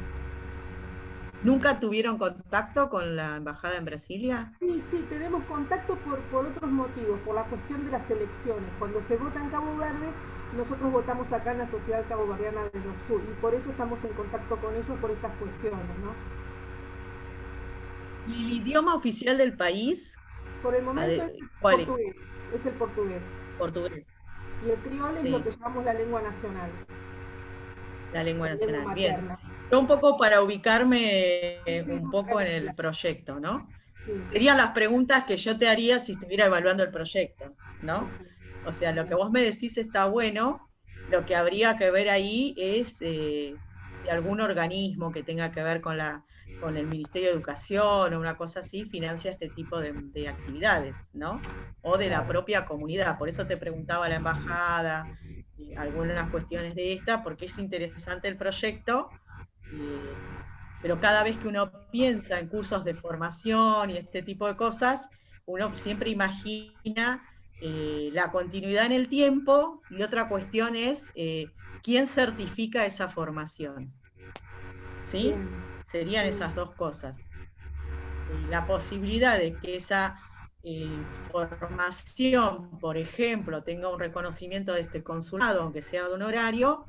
¿Nunca tuvieron contacto con la embajada en Brasilia? Sí, tenemos contacto por otros motivos, por la cuestión de las elecciones. Cuando se vota en Cabo Verde, nosotros votamos acá en la Sociedad Caboverdiana del Sur, y por eso estamos en contacto con ellos por estas cuestiones, ¿no? ¿Y el idioma oficial del país? Por el momento es portugués. Es el portugués. Portugués. Y el criol es lo que llamamos la lengua nacional. La lengua nacional, bien. Yo un poco para ubicarme un poco en el proyecto, ¿no? Sí. Serían las preguntas que yo te haría si estuviera evaluando el proyecto, ¿no? O sea, lo que vos me decís está bueno, lo que habría que ver ahí es de algún organismo que tenga que ver con el Ministerio de Educación o una cosa así, financia este tipo de actividades, ¿no? O de la propia comunidad. Por eso te preguntaba la embajada, algunas cuestiones de esta, porque es interesante el proyecto, pero cada vez que uno piensa en cursos de formación y este tipo de cosas, uno siempre imagina la continuidad en el tiempo, y otra cuestión es quién certifica esa formación. ¿Sí? Serían esas dos cosas. La posibilidad de que esa formación, por ejemplo, tenga un reconocimiento de este consulado, aunque sea de honorario,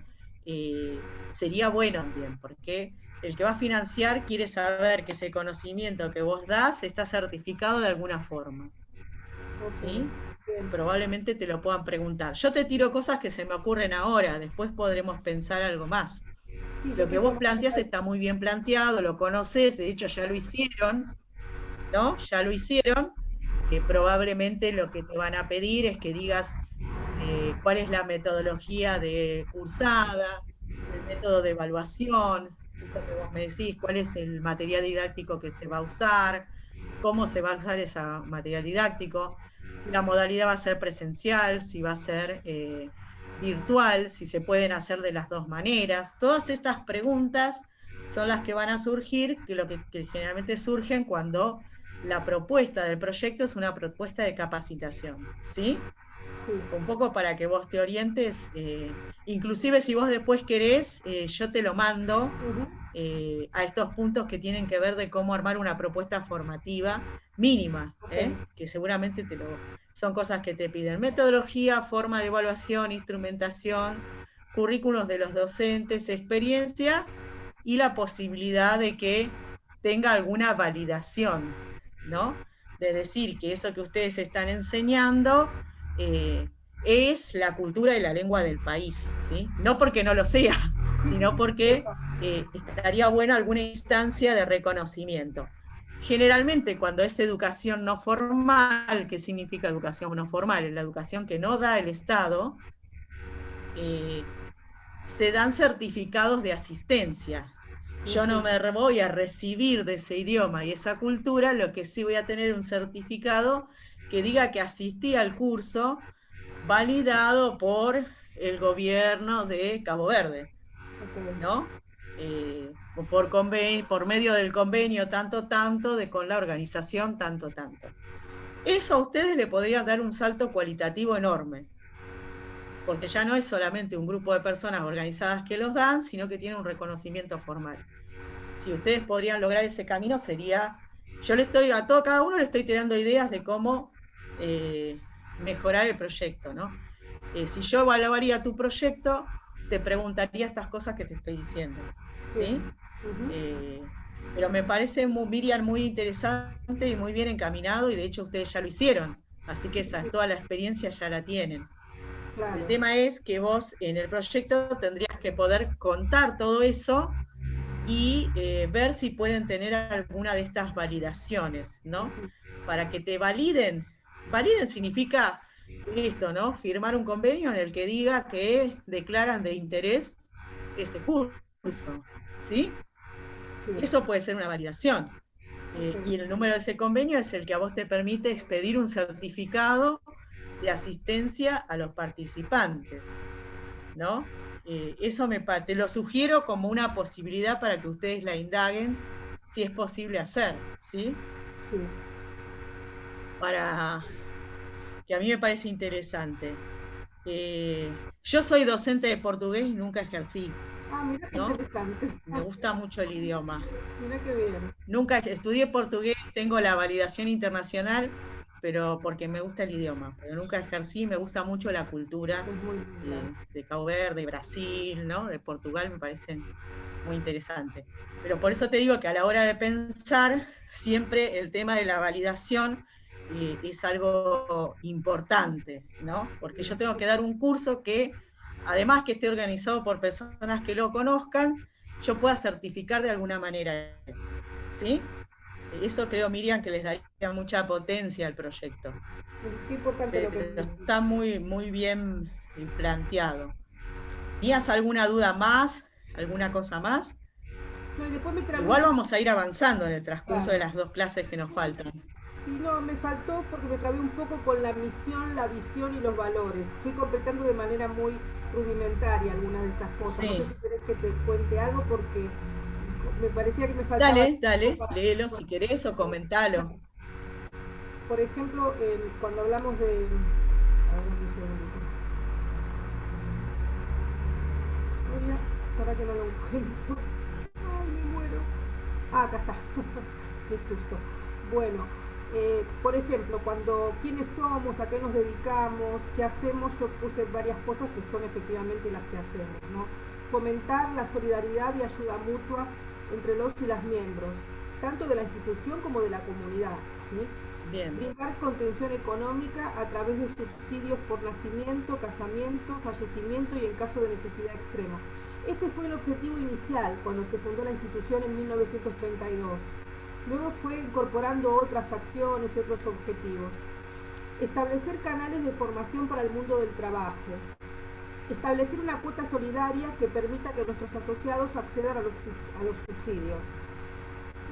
sería bueno también, porque el que va a financiar quiere saber que ese conocimiento que vos das está certificado de alguna forma. ¿Sí? Probablemente te lo puedan preguntar. Yo te tiro cosas que se me ocurren ahora, después podremos pensar algo más. Sí, Lo que vos planteás está muy bien planteado, lo conocés, de hecho ya lo hicieron, ¿no? Ya lo hicieron, que probablemente lo que te van a pedir es que digas cuál es la metodología de cursada, el método de evaluación, esto que vos me decís, cuál es el material didáctico que se va a usar, cómo se va a usar ese material didáctico, la modalidad va a ser presencial, si va a ser virtual, si se pueden hacer de las dos maneras. Todas estas preguntas son las que van a surgir, que generalmente surgen cuando la propuesta del proyecto es una propuesta de capacitación, ¿sí? Un poco para que vos te orientes, inclusive si vos después querés, yo te lo mando a estos puntos que tienen que ver de cómo armar una propuesta formativa mínima, que seguramente son cosas que te piden. Metodología, forma de evaluación, instrumentación, currículos de los docentes, experiencia y la posibilidad de que tenga alguna validación, ¿no? De decir que eso que ustedes están enseñando es la cultura y la lengua del país, ¿sí? No porque no lo sea, sino porque estaría buena alguna instancia de reconocimiento. Generalmente cuando es educación no formal, ¿qué significa educación no formal? La educación que no da el Estado, se dan certificados de asistencia. Yo no me voy a recibir de ese idioma y esa cultura, lo que sí voy a tener un certificado que diga que asistí al curso validado por el gobierno de Cabo Verde, ¿no? Por medio del convenio tanto, con la organización tanto. Eso a ustedes le podría dar un salto cualitativo enorme, porque ya no es solamente un grupo de personas organizadas que los dan, sino que tienen un reconocimiento formal. Si ustedes podrían lograr ese camino sería... cada uno le estoy tirando ideas de cómo mejorar el proyecto, ¿no? Si yo evaluaría tu proyecto, te preguntaría estas cosas que te estoy diciendo, ¿sí? Pero me parece, Miriam, muy interesante y muy bien encaminado, y de hecho ustedes ya lo hicieron, así que toda la experiencia ya la tienen. Claro. El tema es que vos en el proyecto tendrías que poder contar todo eso y ver si pueden tener alguna de estas validaciones, ¿no? Para que te validen. Validen significa esto, ¿no? Firmar un convenio en el que diga que declaran de interés ese curso, ¿sí? Eso puede ser una validación. Y el número de ese convenio es el que a vos te permite expedir un certificado de asistencia a los participantes, ¿no? Eso te lo sugiero como una posibilidad para que ustedes la indaguen, si es posible hacer, ¿sí? Sí. Que a mí me parece interesante. Yo soy docente de portugués y nunca ejercí. Mira qué interesante. Me gusta mucho el idioma. Mira qué bien. Nunca estudié portugués, tengo la validación internacional, pero porque me gusta el idioma, pero nunca ejercí. Me gusta mucho la cultura de Cabo Verde, Brasil, ¿no? De Portugal, me parece muy interesante. Pero por eso te digo que a la hora de pensar, siempre el tema de la validación es algo importante, ¿no? Porque yo tengo que dar un curso que, además que esté organizado por personas que lo conozcan, yo pueda certificar de alguna manera, ¿sí? Eso creo, Miriam, que les daría mucha potencia al proyecto. Qué importante lo que está muy, muy bien planteado. ¿Tenías alguna duda más? ¿Alguna cosa más? No, y después me Igual vamos a ir avanzando en el transcurso de las 2 clases que nos faltan. Sí, no, me faltó porque me trabé un poco con la misión, la visión y los valores. Fui completando de manera muy rudimentaria algunas de esas cosas. Sí. No sé si querés que te cuente algo porque me parecía que me faltaba... Dale, léelo si querés o comentalo. Por ejemplo, cuando hablamos de... para que no lo encuentro. Ay, me muero. Ah, acá está. Qué susto. Bueno, por ejemplo, quiénes somos, a qué nos dedicamos, qué hacemos, yo puse varias cosas que son efectivamente las que hacemos, ¿no? Fomentar la solidaridad y ayuda mutua entre los y las miembros, tanto de la institución como de la comunidad, ¿sí? Bien. Brindar contención económica a través de subsidios por nacimiento, casamiento, fallecimiento y en caso de necesidad extrema. Este fue el objetivo inicial cuando se fundó la institución en 1932. Luego fue incorporando otras acciones y otros objetivos. Establecer canales de formación para el mundo del trabajo. Establecer una cuota solidaria que permita que nuestros asociados accedan a los subsidios.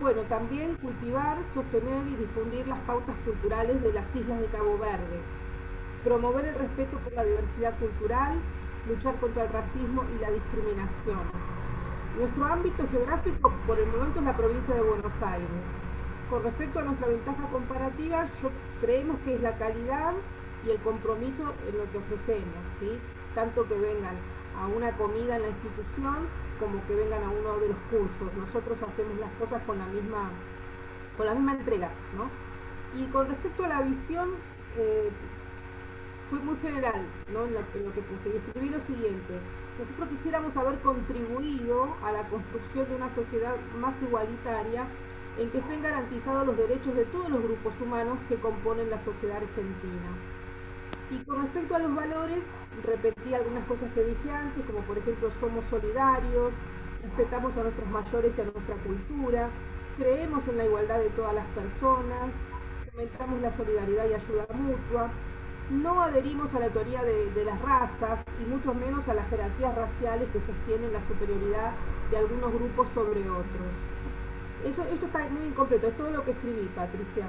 Bueno, también cultivar, sostener y difundir las pautas culturales de las islas de Cabo Verde. Promover el respeto por la diversidad cultural, luchar contra el racismo y la discriminación. Nuestro ámbito geográfico por el momento es la provincia de Buenos Aires. Con respecto a nuestra ventaja comparativa, creemos que es la calidad y el compromiso en lo que ofrecemos, ¿sí? Tanto que vengan a una comida en la institución como que vengan a uno de los cursos. Nosotros hacemos las cosas con la misma entrega, ¿no? Y con respecto a la visión, fue muy general, ¿no? en lo que puse. Y escribí lo siguiente: nosotros quisiéramos haber contribuido a la construcción de una sociedad más igualitaria en que estén garantizados los derechos de todos los grupos humanos que componen la sociedad argentina. Y con respecto a los valores, repetí algunas cosas que dije antes, como por ejemplo somos solidarios, respetamos a nuestros mayores y a nuestra cultura, creemos en la igualdad de todas las personas, fomentamos la solidaridad y ayuda mutua, no adherimos a la teoría de las razas y mucho menos a las jerarquías raciales que sostienen la superioridad de algunos grupos sobre otros. Esto está muy incompleto, es todo lo que escribí, Patricia.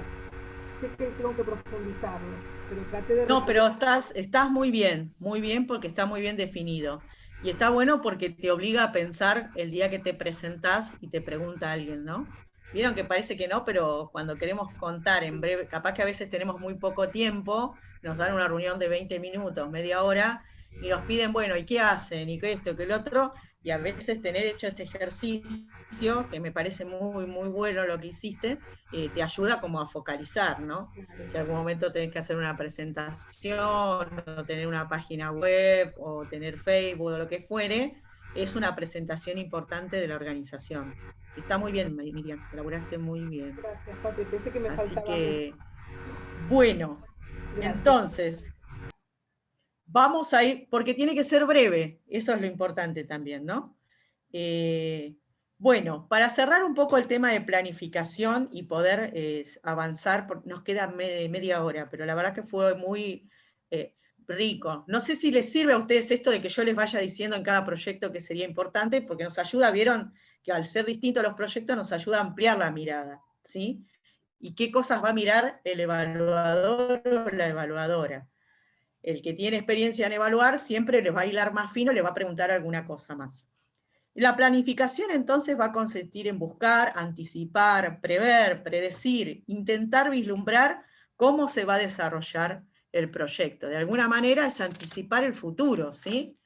Sé que tengo que profundizarlo, pero traté de... No, pero estás muy bien porque está muy bien definido. Y está bueno porque te obliga a pensar el día que te presentás y te pregunta alguien, ¿no? Vieron que parece que no, pero cuando queremos contar en breve, capaz que a veces tenemos muy poco tiempo, nos dan una reunión de 20 minutos, media hora, y nos piden, bueno, ¿y qué hacen? ¿Y qué esto, qué el otro? Y a veces tener hecho este ejercicio, que me parece muy, muy bueno lo que hiciste, te ayuda como a focalizar, ¿no? Si en algún momento tenés que hacer una presentación, o tener una página web, o tener Facebook, o lo que fuere, es una presentación importante de la organización. Está muy bien, Miriam, elaboraste muy bien. Gracias, Pati, pensé que me Así faltaba que, mucho. bueno, Gracias. entonces, vamos a ir, porque tiene que ser breve, eso es lo importante también, ¿no? Bueno, para cerrar un poco el tema de planificación y poder avanzar, nos queda media hora, pero la verdad que fue muy rico. No sé si les sirve a ustedes esto de que yo les vaya diciendo en cada proyecto que sería importante, porque nos ayuda, vieron que al ser distintos los proyectos nos ayuda a ampliar la mirada, ¿sí? Y qué cosas va a mirar el evaluador o la evaluadora. El que tiene experiencia en evaluar siempre les va a hilar más fino, les va a preguntar alguna cosa más. La planificación entonces va a consistir en buscar, anticipar, prever, predecir, intentar vislumbrar cómo se va a desarrollar el proyecto. De alguna manera es anticipar el futuro, ¿sí?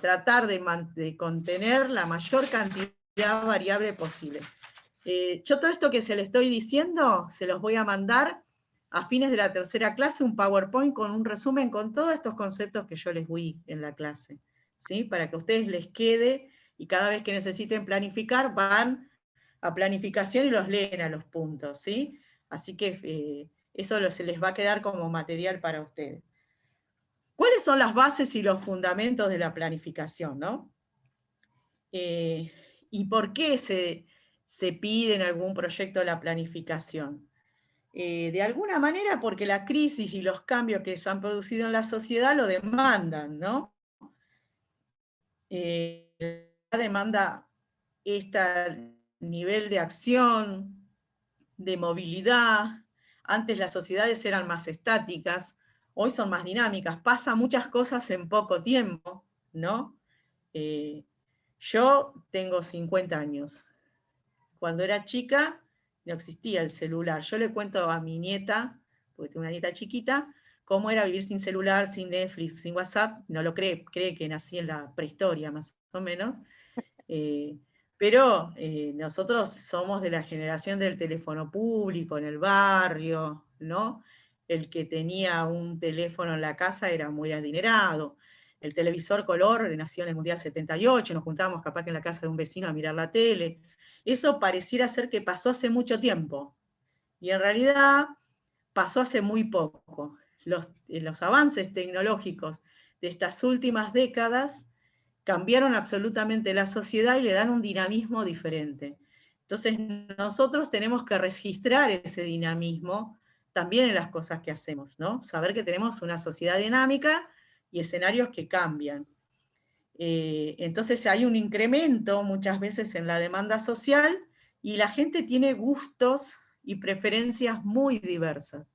Tratar de contener la mayor cantidad variable posible. Yo todo esto que se les estoy diciendo, se los voy a mandar a fines de la tercera clase, un PowerPoint con un resumen con todos estos conceptos que yo les di en la clase, ¿sí? Para que a ustedes les quede, y cada vez que necesiten planificar, van a planificación y los leen a los puntos, ¿sí? Así que eso se les va a quedar como material para ustedes. ¿Cuáles son las bases y los fundamentos de la planificación, no? ¿Y por qué se pide en algún proyecto la planificación? De alguna manera porque la crisis y los cambios que se han producido en la sociedad lo demandan, ¿no? Demanda este nivel de acción, de movilidad. Antes las sociedades eran más estáticas, hoy son más dinámicas, pasan muchas cosas en poco tiempo, ¿no? Yo tengo 50 años. Cuando era chica no existía el celular. Yo le cuento a mi nieta, porque tengo una nieta chiquita, cómo era vivir sin celular, sin Netflix, sin WhatsApp. No lo cree que nací en la prehistoria, más o menos. Pero nosotros somos de la generación del teléfono público en el barrio, ¿no? El que tenía un teléfono en la casa era muy adinerado. El televisor color nació en el Mundial 78, nos juntábamos capaz que en la casa de un vecino a mirar la tele. Eso pareciera ser que pasó hace mucho tiempo. Y en realidad pasó hace muy poco. Los avances tecnológicos de estas últimas décadas cambiaron absolutamente la sociedad y le dan un dinamismo diferente. Entonces nosotros tenemos que registrar ese dinamismo también en las cosas que hacemos, ¿no? Saber que tenemos una sociedad dinámica y escenarios que cambian. Entonces hay un incremento muchas veces en la demanda social y la gente tiene gustos y preferencias muy diversas,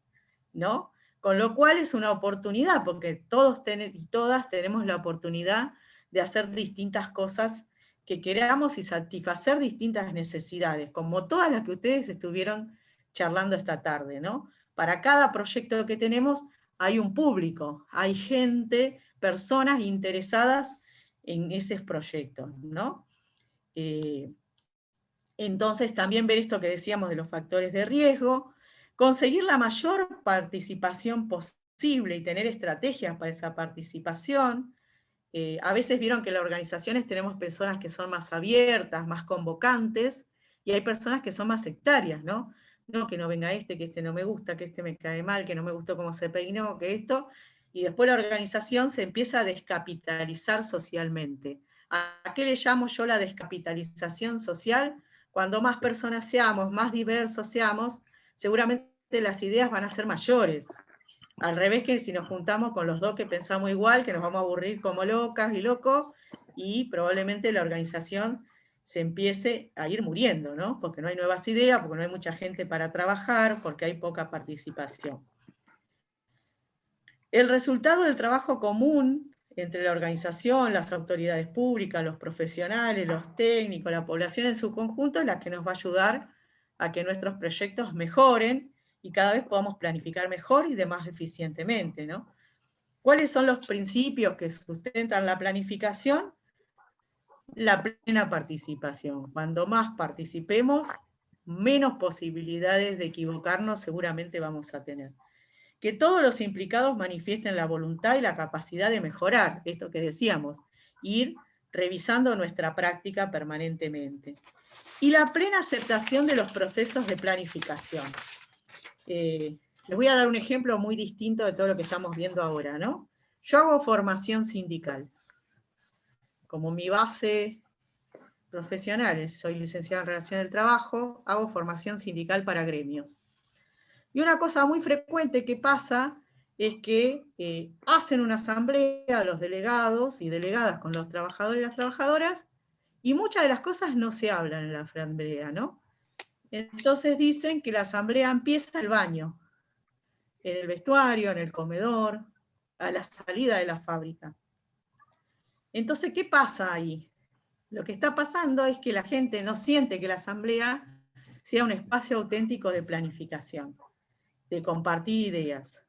¿no? Con lo cual es una oportunidad, porque todos y todas tenemos la oportunidad de hacer distintas cosas que queramos y satisfacer distintas necesidades, como todas las que ustedes estuvieron charlando esta tarde, ¿no? Para cada proyecto que tenemos hay un público, hay gente, personas interesadas en esos proyectos, ¿no? Entonces también ver esto que decíamos de los factores de riesgo, conseguir la mayor participación posible y tener estrategias para esa participación. A veces vieron que en las organizaciones tenemos personas que son más abiertas, más convocantes, y hay personas que son más sectarias, ¿no? No, que no venga este, que este no me gusta, que este me cae mal, que no me gustó cómo se peinó, que esto, y después la organización se empieza a descapitalizar socialmente. ¿A qué le llamo yo la descapitalización social? Cuando más personas seamos, más diversos seamos, seguramente las ideas van a ser mayores. Al revés que si nos juntamos con los dos que pensamos igual, que nos vamos a aburrir como locas y locos, y probablemente la organización se empiece a ir muriendo, ¿no? Porque no hay nuevas ideas, porque no hay mucha gente para trabajar, porque hay poca participación. El resultado del trabajo común entre la organización, las autoridades públicas, los profesionales, los técnicos, la población en su conjunto, es la que nos va a ayudar a que nuestros proyectos mejoren y cada vez podamos planificar mejor y de más eficientemente, ¿no? ¿Cuáles son los principios que sustentan la planificación? La plena participación. Cuando más participemos, menos posibilidades de equivocarnos seguramente vamos a tener. Que todos los implicados manifiesten la voluntad y la capacidad de mejorar, esto que decíamos, ir revisando nuestra práctica permanentemente. Y la plena aceptación de los procesos de planificación. Les voy a dar un ejemplo muy distinto de todo lo que estamos viendo ahora, ¿no? Yo hago formación sindical. Como mi base profesional, soy licenciada en Relaciones del Trabajo, hago formación sindical para gremios. Y una cosa muy frecuente que pasa es que hacen una asamblea los delegados y delegadas con los trabajadores y las trabajadoras, y muchas de las cosas no se hablan en la asamblea, ¿no? Entonces dicen que la asamblea empieza en el baño, en el vestuario, en el comedor, a la salida de la fábrica. Entonces, ¿qué pasa ahí? Lo que está pasando es que la gente no siente que la asamblea sea un espacio auténtico de planificación, de compartir ideas.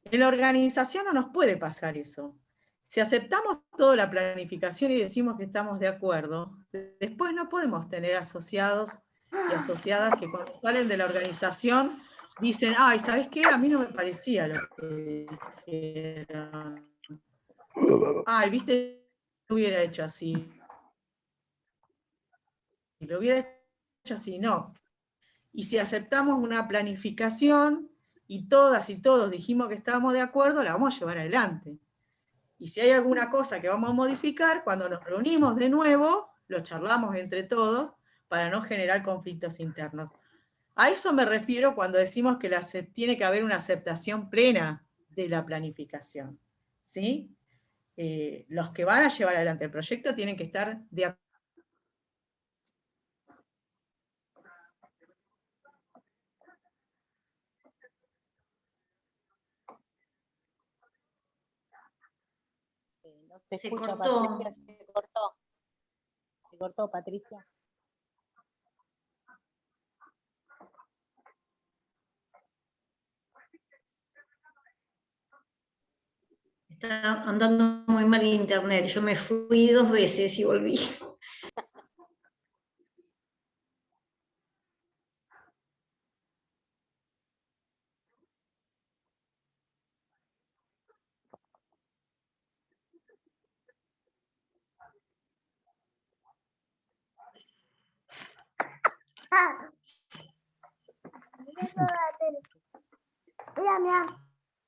En la organización no nos puede pasar eso. Si aceptamos toda la planificación y decimos que estamos de acuerdo, después no podemos tener asociados y asociadas que cuando salen de la organización dicen, ay, ¿sabes qué? A mí no me parecía lo que dijeron. Ay, viste, lo hubiera hecho así. Lo hubiera hecho así, no. Y si aceptamos una planificación y todas y todos dijimos que estábamos de acuerdo, la vamos a llevar adelante. Y si hay alguna cosa que vamos a modificar, cuando nos reunimos de nuevo, lo charlamos entre todos para no generar conflictos internos. A eso me refiero cuando decimos que tiene que haber una aceptación plena de la planificación, ¿sí? Los que van a llevar adelante el proyecto tienen que estar de acuerdo. No se Se escucha, cortó. Patricia, se cortó. Se cortó, Patricia. Está andando muy mal internet. Yo me fui 2 veces y volví.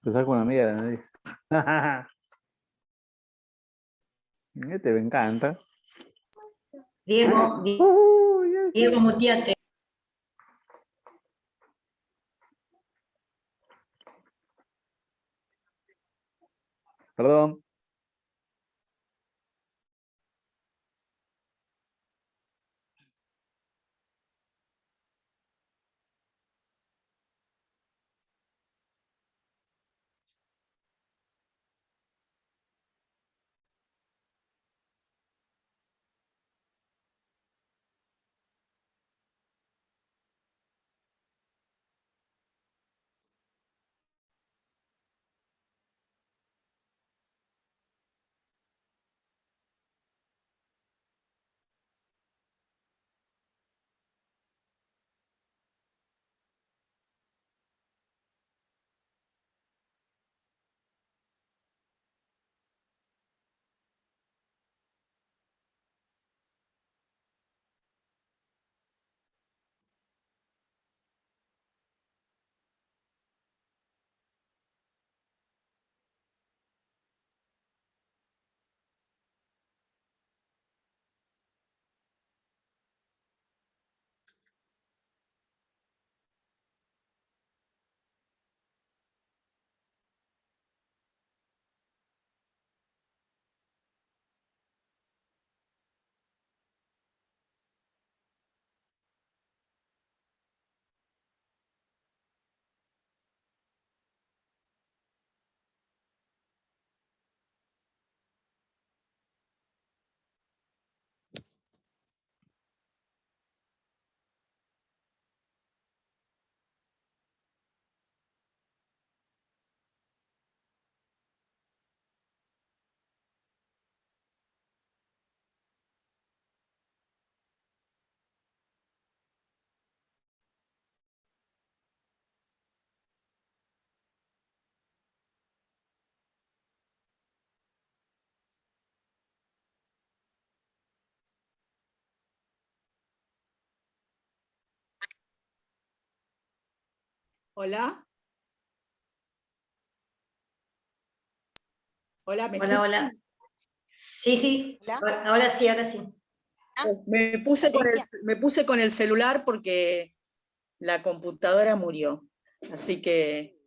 Te saco una amiga de la nariz. Este me encanta. Diego, Diego, muteate. Perdón. Hola. Hola, ¿me Hola, hola. escuchas? Sí, sí. Hola. Ahora sí, ahora sí. Me puse con el celular porque la computadora murió. Así que,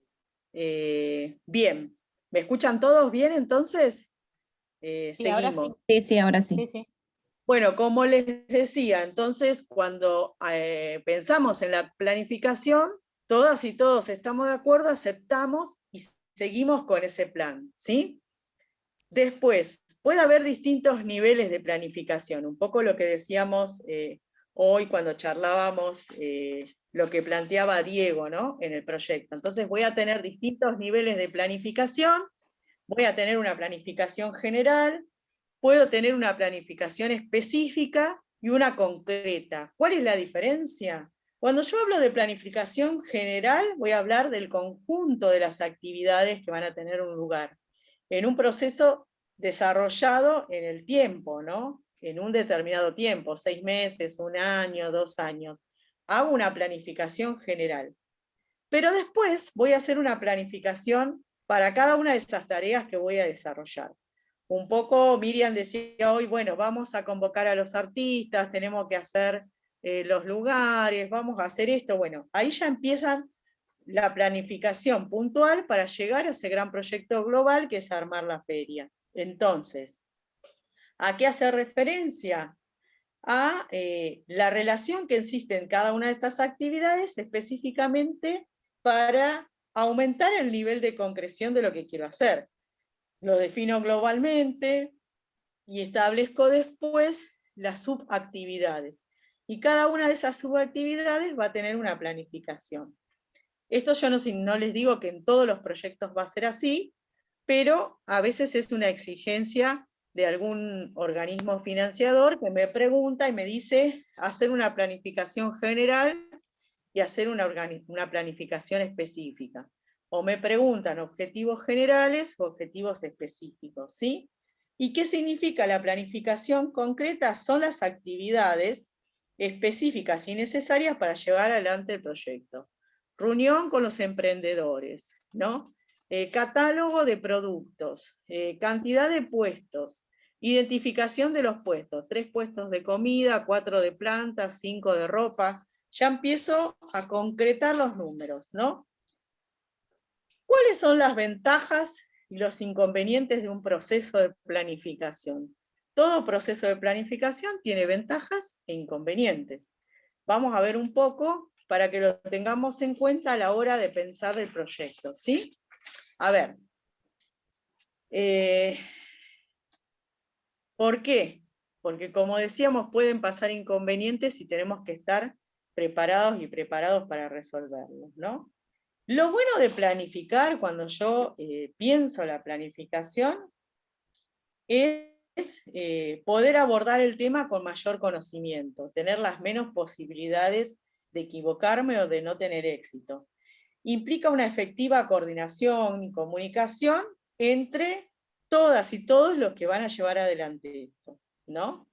bien. ¿Me escuchan todos bien entonces? Sí, ahora sí. Seguimos. Sí, ahora sí. Sí, sí. Bueno, como les decía, entonces cuando pensamos en la planificación, todas y todos estamos de acuerdo, aceptamos y seguimos con ese plan, ¿sí? Después, puede haber distintos niveles de planificación, un poco lo que decíamos hoy cuando charlábamos, lo que planteaba Diego, ¿no? En el proyecto. Entonces voy a tener distintos niveles de planificación, voy a tener una planificación general, puedo tener una planificación específica y una concreta. ¿Cuál es la diferencia? Cuando yo hablo de planificación general, voy a hablar del conjunto de las actividades que van a tener un lugar, en un proceso desarrollado en el tiempo, ¿no? En un determinado tiempo, 6 meses, 1 año, 2 años. Hago una planificación general. Pero después voy a hacer una planificación para cada una de esas tareas que voy a desarrollar. Un poco Miriam decía hoy, bueno, vamos a convocar a los artistas, tenemos que hacer los lugares, vamos a hacer esto. Bueno, ahí ya empiezan la planificación puntual para llegar a ese gran proyecto global que es armar la feria. Entonces, ¿a qué hace referencia? A la relación que existe en cada una de estas actividades específicamente para aumentar el nivel de concreción de lo que quiero hacer. Lo defino globalmente y establezco después las subactividades. Y cada una de esas subactividades va a tener una planificación. Esto yo no les digo que en todos los proyectos va a ser así, pero a veces es una exigencia de algún organismo financiador que me pregunta y me dice hacer una planificación general y hacer una planificación específica. O me preguntan objetivos generales o objetivos específicos, ¿sí? ¿Y qué significa la planificación concreta? Son las actividades específicas y necesarias para llevar adelante el proyecto. Reunión con los emprendedores, ¿no? Catálogo de productos, cantidad de puestos, identificación de los puestos, 3 puestos de comida, 4 de plantas, 5 de ropa. Ya empiezo a concretar los números, ¿no? ¿Cuáles son las ventajas y los inconvenientes de un proceso de planificación? Todo proceso de planificación tiene ventajas e inconvenientes. Vamos a ver un poco para que lo tengamos en cuenta a la hora de pensar el proyecto, ¿sí? A ver. ¿Por qué? Porque como decíamos, pueden pasar inconvenientes y tenemos que estar preparados y preparados para resolverlos, ¿no? Lo bueno de planificar, cuando yo pienso la planificación, es poder abordar el tema con mayor conocimiento, tener las menos posibilidades de equivocarme o de no tener éxito. Implica una efectiva coordinación y comunicación entre todas y todos los que van a llevar adelante esto, ¿no?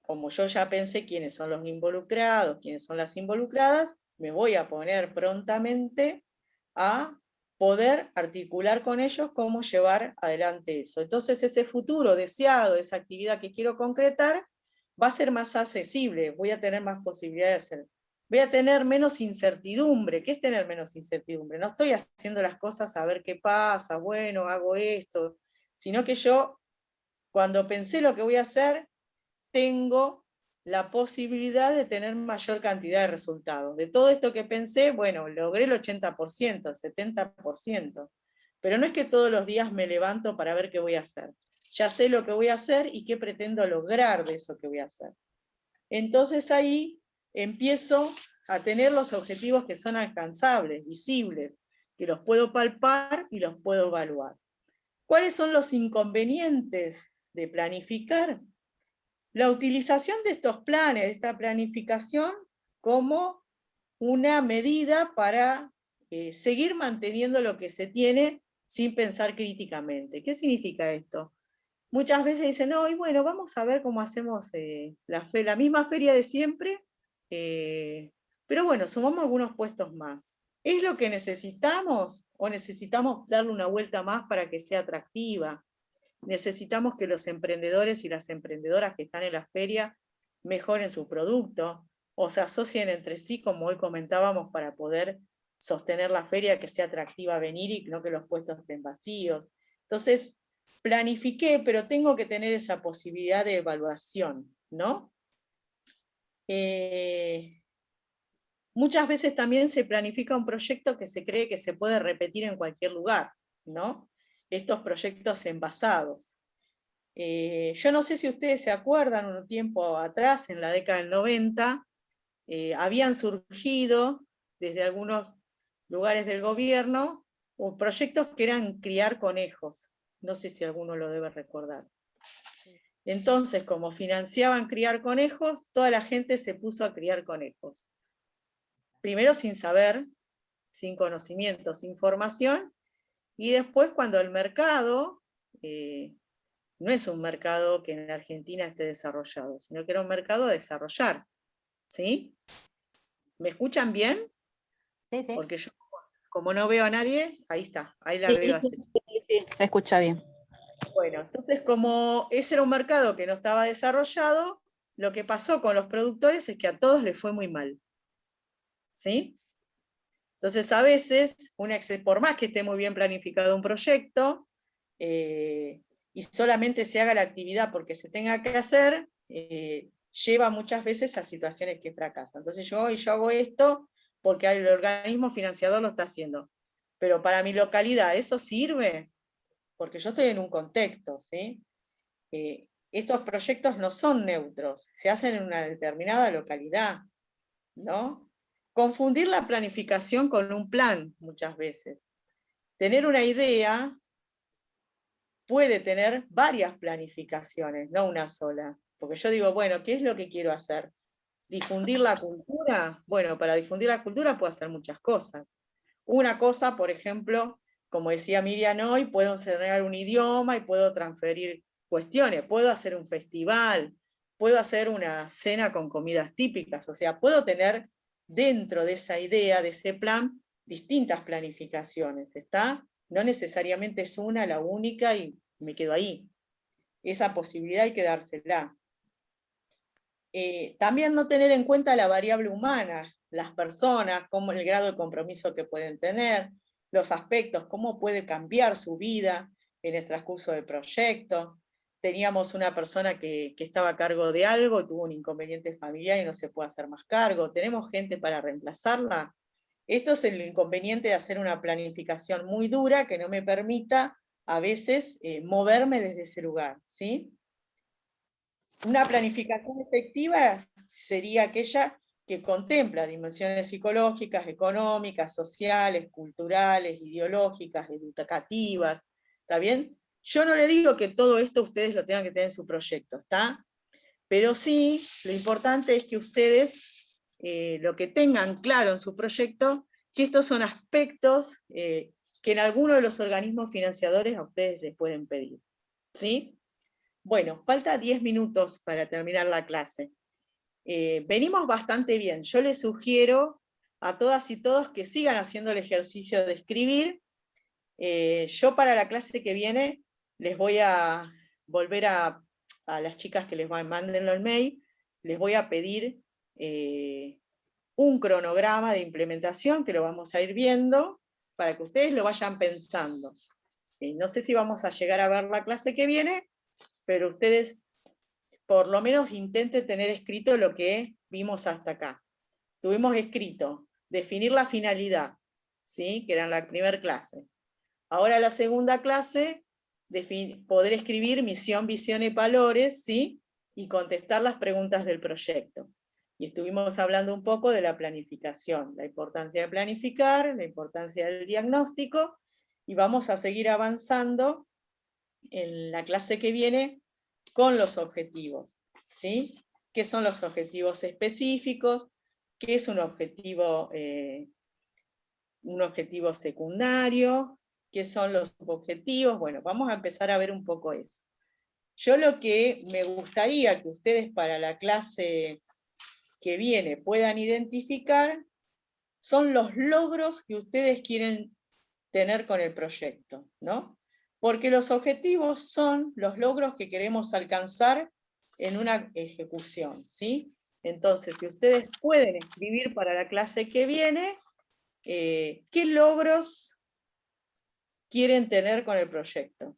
Como yo ya pensé quiénes son los involucrados, quiénes son las involucradas, me voy a poner prontamente a poder articular con ellos cómo llevar adelante eso. Entonces ese futuro deseado, esa actividad que quiero concretar, va a ser más accesible, voy a tener más posibilidades de hacer. Voy a tener menos incertidumbre. ¿Qué es tener menos incertidumbre? No estoy haciendo las cosas a ver qué pasa, bueno, hago esto, sino que yo, cuando pensé lo que voy a hacer, tengo la posibilidad de tener mayor cantidad de resultados. De todo esto que pensé, bueno, logré el 80%, el 70%, pero no es que todos los días me levanto para ver qué voy a hacer. Ya sé lo que voy a hacer y qué pretendo lograr de eso que voy a hacer. Entonces ahí empiezo a tener los objetivos que son alcanzables, visibles, que los puedo palpar y los puedo evaluar. ¿Cuáles son los inconvenientes de planificar? La utilización de estos planes, de esta planificación, como una medida para seguir manteniendo lo que se tiene sin pensar críticamente. ¿Qué significa esto? Muchas veces dicen, no, y bueno, vamos a ver cómo hacemos la misma feria de siempre, pero bueno, sumamos algunos puestos más. ¿Es lo que necesitamos o necesitamos darle una vuelta más para que sea atractiva? Necesitamos que los emprendedores y las emprendedoras que están en la feria mejoren su producto o se asocien entre sí, como hoy comentábamos, para poder sostener la feria, que sea atractiva venir y no que los puestos estén vacíos. Entonces, planifiqué, pero tengo que tener esa posibilidad de evaluación, ¿no? Muchas veces también se planifica un proyecto que se cree que se puede repetir en cualquier lugar, ¿no? Estos proyectos envasados. Yo no sé si ustedes se acuerdan, un tiempo atrás, en la década del 90, habían surgido desde algunos lugares del gobierno proyectos que eran criar conejos. No sé si alguno lo debe recordar. Entonces, como financiaban criar conejos, toda la gente se puso a criar conejos. Primero sin saber, sin conocimiento, sin formación, y después cuando el mercado no es un mercado que en Argentina esté desarrollado, sino que era un mercado a desarrollar. ¿Sí? ¿Me escuchan bien? Sí, sí. Porque yo, como no veo a nadie, ahí está, ahí la veo así. Sí, se escucha bien. Bueno, entonces como ese era un mercado que no estaba desarrollado, lo que pasó con los productores es que a todos les fue muy mal. ¿Sí? Entonces a veces, por más que esté muy bien planificado un proyecto, y solamente se haga la actividad porque se tenga que hacer, lleva muchas veces a situaciones que fracasan. Entonces yo hago esto porque el organismo financiador lo está haciendo. Pero para mi localidad, ¿eso sirve? Porque yo estoy en un contexto, ¿sí? Estos proyectos no son neutros, se hacen en una determinada localidad, ¿no? Confundir la planificación con un plan, muchas veces. Tener una idea puede tener varias planificaciones, no una sola. Porque yo digo, bueno, ¿qué es lo que quiero hacer? ¿Difundir la cultura? Bueno, para difundir la cultura puedo hacer muchas cosas. Una cosa, por ejemplo, como decía Miriam hoy, puedo enseñar un idioma y puedo transferir cuestiones. Puedo hacer un festival, puedo hacer una cena con comidas típicas, o sea, puedo tener dentro de esa idea, de ese plan, distintas planificaciones, ¿está? No necesariamente es una la única y me quedo ahí. Esa posibilidad hay que dársela. También no tener en cuenta la variable humana, las personas, cómo el grado de compromiso que pueden tener, los aspectos, cómo puede cambiar su vida en el transcurso del proyecto. Teníamos una persona que estaba a cargo de algo, tuvo un inconveniente familiar y no se puede hacer más cargo. ¿Tenemos gente para reemplazarla? Esto es el inconveniente de hacer una planificación muy dura que no me permita a veces moverme desde ese lugar, ¿sí? Una planificación efectiva sería aquella que contempla dimensiones psicológicas, económicas, sociales, culturales, ideológicas, educativas, ¿está bien? Yo no le digo que todo esto ustedes lo tengan que tener en su proyecto, ¿está? Pero sí, lo importante es que ustedes lo que tengan claro en su proyecto, que estos son aspectos que en alguno de los organismos financiadores a ustedes les pueden pedir, ¿sí? Bueno, falta 10 minutos para terminar la clase. Venimos bastante bien. Yo les sugiero a todas y todos que sigan haciendo el ejercicio de escribir. Yo para la clase que viene les voy a volver a las chicas que les manden el mail, les voy a pedir un cronograma de implementación que lo vamos a ir viendo para que ustedes lo vayan pensando. No sé si vamos a llegar a ver la clase que viene, pero ustedes por lo menos intenten tener escrito lo que vimos hasta acá. Tuvimos escrito definir la finalidad, ¿sí? Que era en la primera clase. Ahora la segunda clase, poder escribir misión, visión y valores, ¿sí? Y contestar las preguntas del proyecto. Y estuvimos hablando un poco de la planificación, la importancia de planificar, la importancia del diagnóstico, y vamos a seguir avanzando en la clase que viene con los objetivos, ¿sí? ¿Qué son los objetivos específicos? ¿Qué es un objetivo secundario? ¿Qué son los objetivos? Bueno, vamos a empezar a ver un poco eso. Yo lo que me gustaría que ustedes para la clase que viene puedan identificar son los logros que ustedes quieren tener con el proyecto, ¿no? Porque los objetivos son los logros que queremos alcanzar en una ejecución, ¿sí? Entonces, si ustedes pueden escribir para la clase que viene, ¿qué logros quieren tener con el proyecto?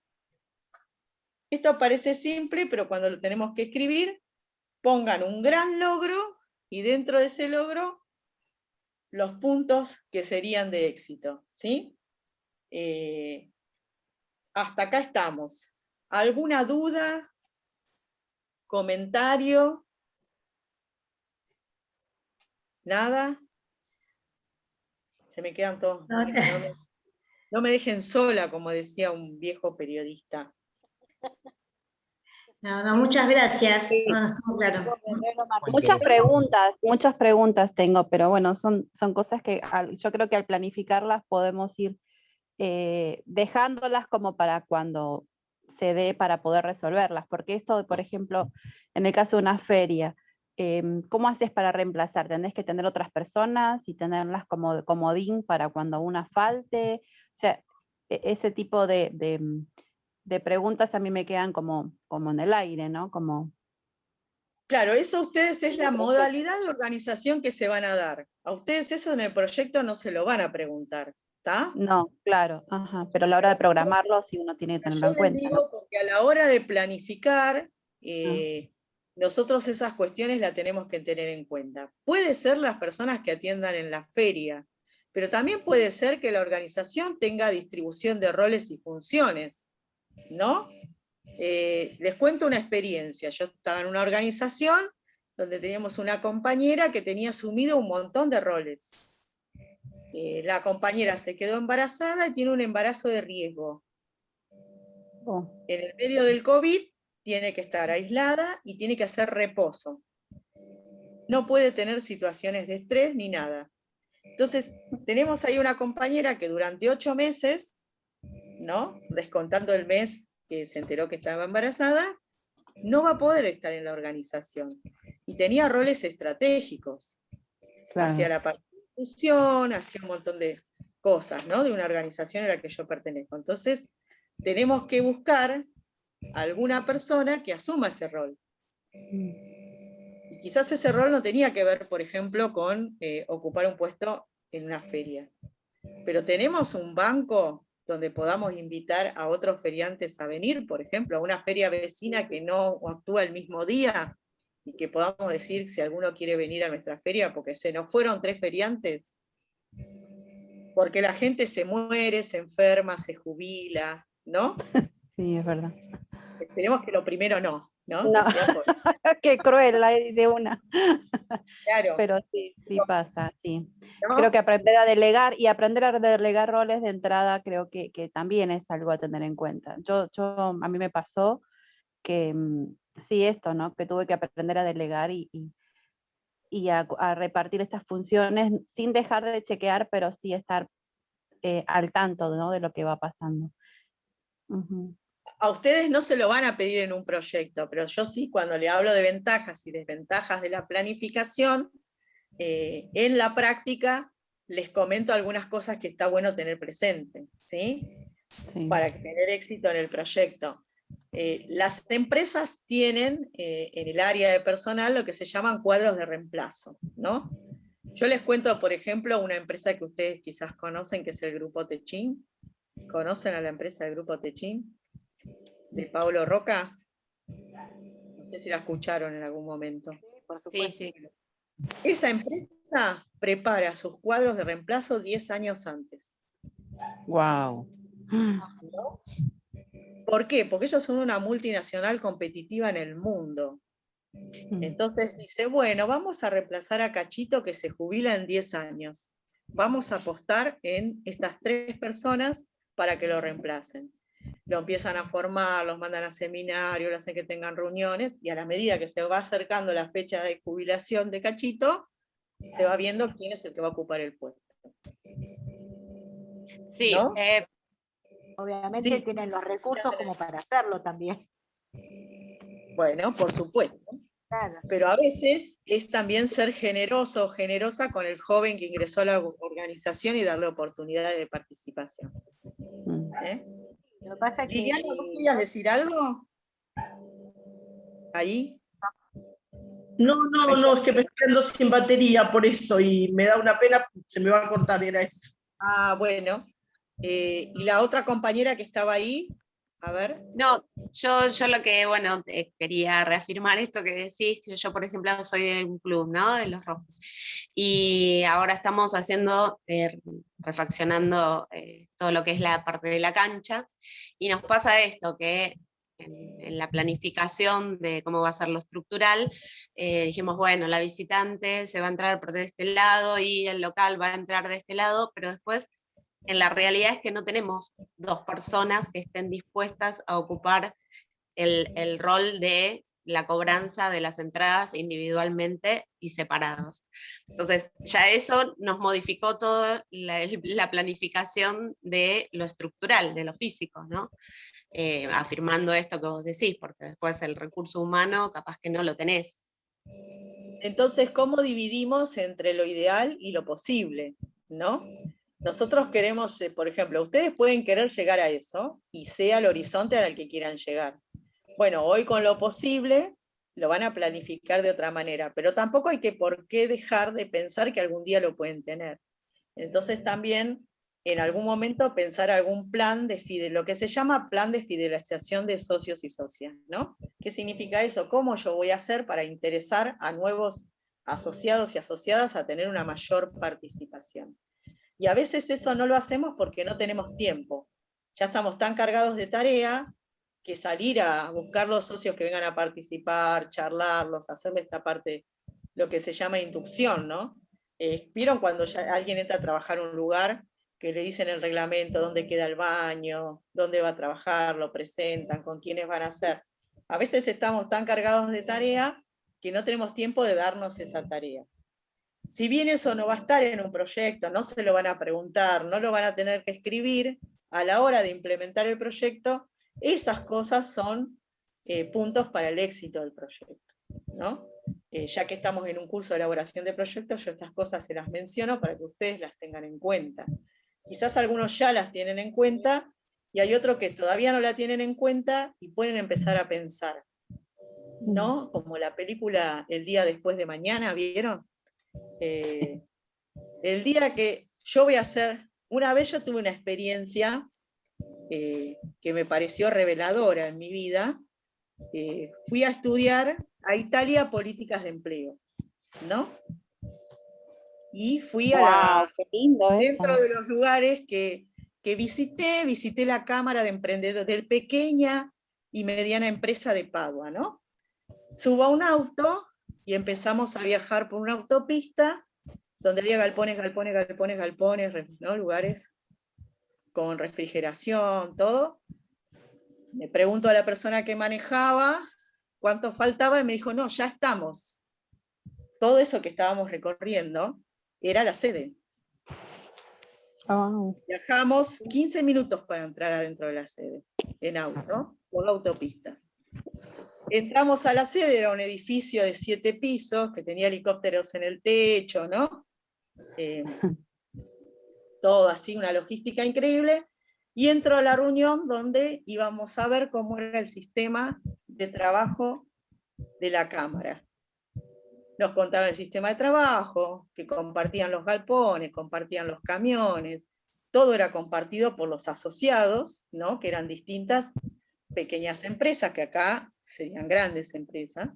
Esto parece simple, pero cuando lo tenemos que escribir, pongan un gran logro y dentro de ese logro los puntos que serían de éxito, ¿sí? Hasta acá estamos. ¿Alguna duda? ¿Comentario? ¿Nada? Se me quedan todos. No me dejen sola, como decía un viejo periodista. No, muchas gracias. No, estuvo claro. Muchas preguntas tengo, pero bueno, son cosas que yo creo que al planificarlas podemos ir dejándolas como para cuando se dé para poder resolverlas, porque esto, por ejemplo, en el caso de una feria, ¿cómo haces para reemplazar? ¿Tendés que tener otras personas y tenerlas como comodín para cuando una falte? O sea, ese tipo de preguntas a mí me quedan como en el aire, ¿no? Claro, eso a ustedes es la modalidad de organización que se van a dar. A ustedes eso en el proyecto no se lo van a preguntar, ¿está? No, claro, ajá, pero a la hora de programarlo sí uno tiene que tenerlo en cuenta. Yo les digo porque a la hora de planificar, nosotros esas cuestiones las tenemos que tener en cuenta. Puede ser las personas que atiendan en la feria, pero también puede ser que la organización tenga distribución de roles y funciones, ¿no? Les cuento una experiencia. Yo estaba en una organización donde teníamos una compañera que tenía asumido un montón de roles. La compañera se quedó embarazada y tiene un embarazo de riesgo. En el medio del COVID tiene que estar aislada y tiene que hacer reposo. No puede tener situaciones de estrés ni nada. Entonces, tenemos ahí una compañera que durante 8 meses, ¿no? Descontando el mes que se enteró que estaba embarazada, no va a poder estar en la organización. Y tenía roles estratégicos. Claro. Hacia la participación, hacia un montón de cosas, ¿no? De una organización a la que yo pertenezco. Entonces, tenemos que buscar alguna persona que asuma ese rol. Y quizás ese rol no tenía que ver, por ejemplo, con ocupar un puesto en una feria. Pero tenemos un banco donde podamos invitar a otros feriantes a venir, por ejemplo, a una feria vecina que no actúa el mismo día, y que podamos decir si alguno quiere venir a nuestra feria, porque se nos fueron 3 feriantes, porque la gente se muere, se enferma, se jubila, ¿no? Sí, es verdad. Esperemos que lo primero no, ¿no? No. Que sea por- Qué cruel la de una. Claro, Pero sí, sí pasa, sí. ¿no? Creo que aprender a delegar y aprender a delegar roles de entrada creo que también es algo a tener en cuenta. A mí me pasó que sí, esto, ¿no? Que tuve que aprender a delegar y a repartir estas funciones sin dejar de chequear, pero sí estar al tanto, ¿no? De lo que va pasando. Ujú. A ustedes no se lo van a pedir en un proyecto, pero yo sí, cuando le hablo de ventajas y desventajas de la planificación, en la práctica les comento algunas cosas que está bueno tener presente, ¿sí? Sí. Para tener éxito en el proyecto. Las empresas tienen en el área de personal lo que se llaman cuadros de reemplazo, ¿no? Yo les cuento, por ejemplo, una empresa que ustedes quizás conocen, que es el Grupo Techín. ¿Conocen a la empresa del Grupo Techín? De Pablo Roca. No sé si la escucharon en algún momento. Por supuesto. Sí. Esa empresa prepara sus cuadros de reemplazo 10 años antes. Wow. ¿No? ¿Por qué? Porque ellos son una multinacional competitiva en el mundo. Entonces dice, bueno, vamos a reemplazar a Cachito que se jubila en 10 años. Vamos a apostar en estas 3 personas para que lo reemplacen. Lo empiezan a formar, los mandan a seminarios, lo hacen que tengan reuniones, y a la medida que se va acercando la fecha de jubilación de Cachito, se va viendo quién es el que va a ocupar el puesto. Sí, ¿No? Obviamente Sí. tienen los recursos como para hacerlo también. Bueno, por supuesto. Claro. Pero a veces es también ser generoso o generosa con el joven que ingresó a la organización y darle oportunidades de participación. ¿Eh? Lo que pasa es que Liliana, ¿vos querías decir algo? ¿Ahí? No, es que me estoy quedando sin batería por eso y me da una pena, se me va a cortar, era eso. Ah, bueno. ¿Y la otra compañera que estaba ahí? A ver. No, yo lo que, bueno, quería reafirmar esto que decís, que yo, por ejemplo, soy de un club, ¿no? De los Rojos. Y ahora estamos haciendo, refaccionando todo lo que es la parte de la cancha, y nos pasa esto, que en la planificación de cómo va a ser lo estructural, dijimos, bueno, la visitante se va a entrar por de este lado y el local va a entrar de este lado, pero después en la realidad es que no tenemos 2 personas que estén dispuestas a ocupar el rol de la cobranza de las entradas individualmente y separados. Entonces, ya eso nos modificó toda la planificación de lo estructural, de lo físico, ¿no? Afirmando esto que vos decís, porque después el recurso humano capaz que no lo tenés. Entonces, ¿cómo dividimos entre lo ideal y lo posible? ¿No? Nosotros queremos, por ejemplo, ustedes pueden querer llegar a eso y sea el horizonte al que quieran llegar. Bueno, hoy con lo posible lo van a planificar de otra manera, pero tampoco hay que por qué dejar de pensar que algún día lo pueden tener. Entonces también en algún momento pensar algún plan de lo que se llama plan de fidelización de socios y socias, ¿no? ¿Qué significa eso? ¿Cómo yo voy a hacer para interesar a nuevos asociados y asociadas a tener una mayor participación? Y a veces eso no lo hacemos porque no tenemos tiempo. Ya estamos tan cargados de tarea que salir a buscar los socios que vengan a participar, charlarlos, hacerle esta parte, lo que se llama inducción, ¿no? ¿Vieron cuando ya alguien entra a trabajar en un lugar que le dicen el reglamento, dónde queda el baño, dónde va a trabajar, lo presentan, con quiénes van a hacer? A veces estamos tan cargados de tarea que no tenemos tiempo de darnos esa tarea. Si bien eso no va a estar en un proyecto, no se lo van a preguntar, no lo van a tener que escribir, a la hora de implementar el proyecto, esas cosas son puntos para el éxito del proyecto, ¿no? Ya que estamos en un curso de elaboración de proyectos, yo estas cosas se las menciono para que ustedes las tengan en cuenta. Quizás algunos ya las tienen en cuenta, y hay otros que todavía no la tienen en cuenta y pueden empezar a pensar, ¿no? Como la película El día después de mañana, ¿vieron? El día que yo voy a hacer, una vez yo tuve una experiencia que me pareció reveladora en mi vida. Fui a estudiar a Italia políticas de empleo, ¿no? Y fui a Qué lindo dentro eso. de los lugares que visité la Cámara de Emprendedores de pequeña y mediana empresa de Padua, ¿no? Subo a un auto y empezamos a viajar por una autopista donde había galpones, galpones, galpones, galpones, ¿no? Lugares con refrigeración, todo. Le pregunto a la persona que manejaba cuánto faltaba y me dijo, no, ya estamos. Todo eso que estábamos recorriendo era la sede. Oh. Viajamos 15 minutos para entrar adentro de la sede, en auto, por la autopista. Entramos a la sede, era un edificio de 7 pisos, que tenía helicópteros en el techo, ¿no? Todo así, una logística increíble. Y entro a la reunión donde íbamos a ver cómo era el sistema de trabajo de la Cámara. Nos contaban el sistema de trabajo, que compartían los galpones, compartían los camiones, todo era compartido por los asociados, ¿no? Que eran distintas pequeñas empresas, que acá serían grandes empresas,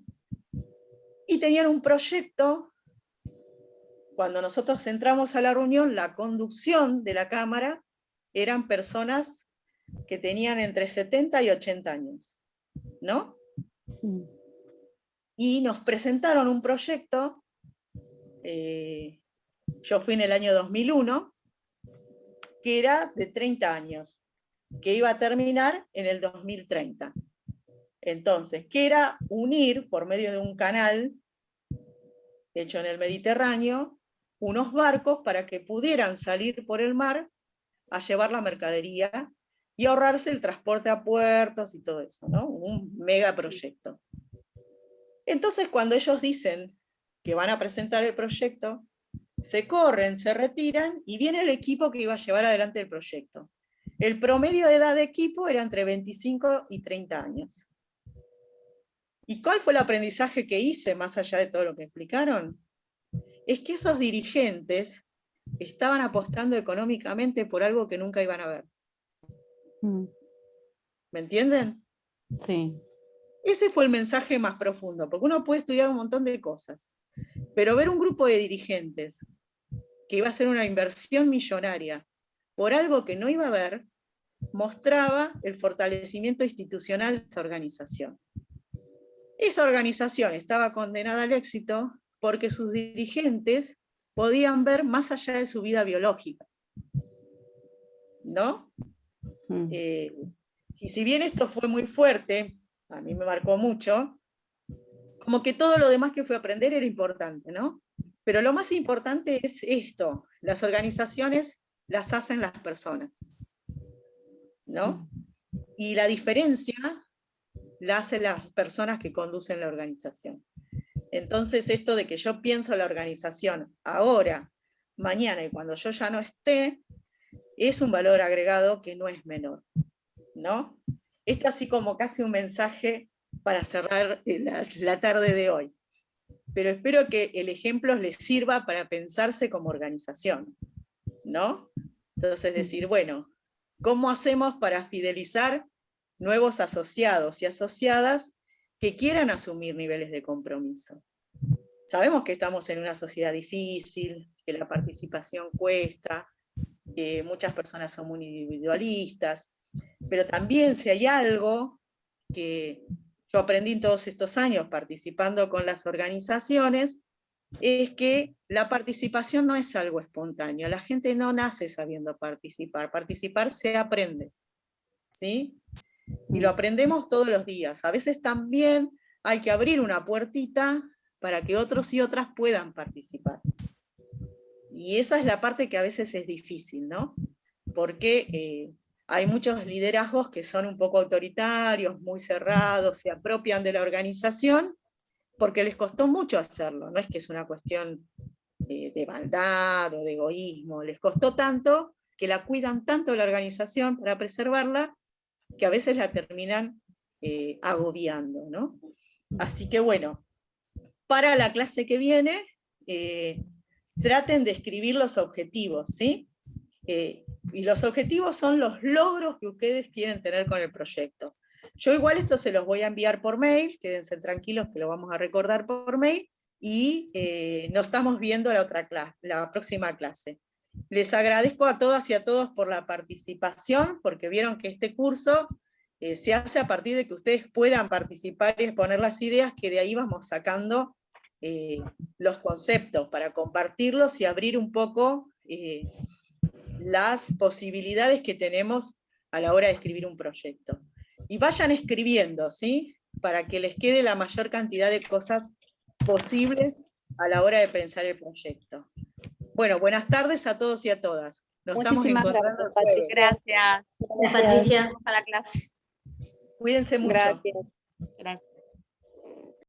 y tenían un proyecto. Cuando nosotros entramos a la reunión, la conducción de la Cámara eran personas que tenían entre 70 y 80 años, ¿no? Y nos presentaron un proyecto, yo fui en el año 2001, que era de 30 años, que iba a terminar en el 2030. Entonces, que era unir por medio de un canal hecho en el Mediterráneo, unos barcos para que pudieran salir por el mar a llevar la mercadería y ahorrarse el transporte a puertos y todo eso, ¿no? Un megaproyecto. Entonces, cuando ellos dicen que van a presentar el proyecto, se corren, se retiran, y viene el equipo que iba a llevar adelante el proyecto. El promedio de edad de equipo era entre 25 y 30 años. ¿Y cuál fue el aprendizaje que hice, más allá de todo lo que explicaron? Es que esos dirigentes estaban apostando económicamente por algo que nunca iban a ver. ¿Me entienden? Sí. Ese fue el mensaje más profundo, porque uno puede estudiar un montón de cosas, pero ver un grupo de dirigentes que iba a hacer una inversión millonaria por algo que no iba a ver, mostraba el fortalecimiento institucional de esa organización. Esa organización estaba condenada al éxito porque sus dirigentes podían ver más allá de su vida biológica, ¿no? Y si bien esto fue muy fuerte, a mí me marcó mucho, como que todo lo demás que fue a aprender era importante, ¿no? Pero lo más importante es esto: las organizaciones las hacen las personas, ¿no? Y la diferencia la hacen las personas que conducen la organización. Entonces, esto de que yo pienso la organización ahora, mañana y cuando yo ya no esté, es un valor agregado que no es menor, ¿no? Esto así como casi un mensaje para cerrar la tarde de hoy. Pero espero que el ejemplo les sirva para pensarse como organización, ¿no? Entonces decir, bueno, ¿cómo hacemos para fidelizar nuevos asociados y asociadas que quieran asumir niveles de compromiso? Sabemos que estamos en una sociedad difícil, que la participación cuesta, que muchas personas son muy individualistas, pero también si hay algo que yo aprendí en todos estos años participando con las organizaciones, es que la participación no es algo espontáneo. La gente no nace sabiendo participar. Participar se aprende, ¿sí? Y lo aprendemos todos los días. A veces también hay que abrir una puertita para que otros y otras puedan participar. Y esa es la parte que a veces es difícil, ¿no? Porque hay muchos liderazgos que son un poco autoritarios, muy cerrados, se apropian de la organización, porque les costó mucho hacerlo, no es que es una cuestión de maldad o de egoísmo, les costó tanto que la cuidan tanto la organización para preservarla, que a veces la terminan agobiando, ¿no? Así que bueno, para la clase que viene, traten de escribir los objetivos, ¿sí? Y los objetivos son los logros que ustedes quieren tener con el proyecto. Yo igual esto se los voy a enviar por mail, quédense tranquilos que lo vamos a recordar por mail, y nos estamos viendo la próxima clase. Les agradezco a todas y a todos por la participación, porque vieron que este curso se hace a partir de que ustedes puedan participar y exponer las ideas, que de ahí vamos sacando los conceptos para compartirlos y abrir un poco las posibilidades que tenemos a la hora de escribir un proyecto. Y vayan escribiendo, ¿sí? Para que les quede la mayor cantidad de cosas posibles a la hora de pensar el proyecto. Bueno, buenas tardes a todos y a todas. Nos estamos encontrando el jueves. Gracias. Patricia. Vamos a la clase. Cuídense mucho. Gracias. Gracias.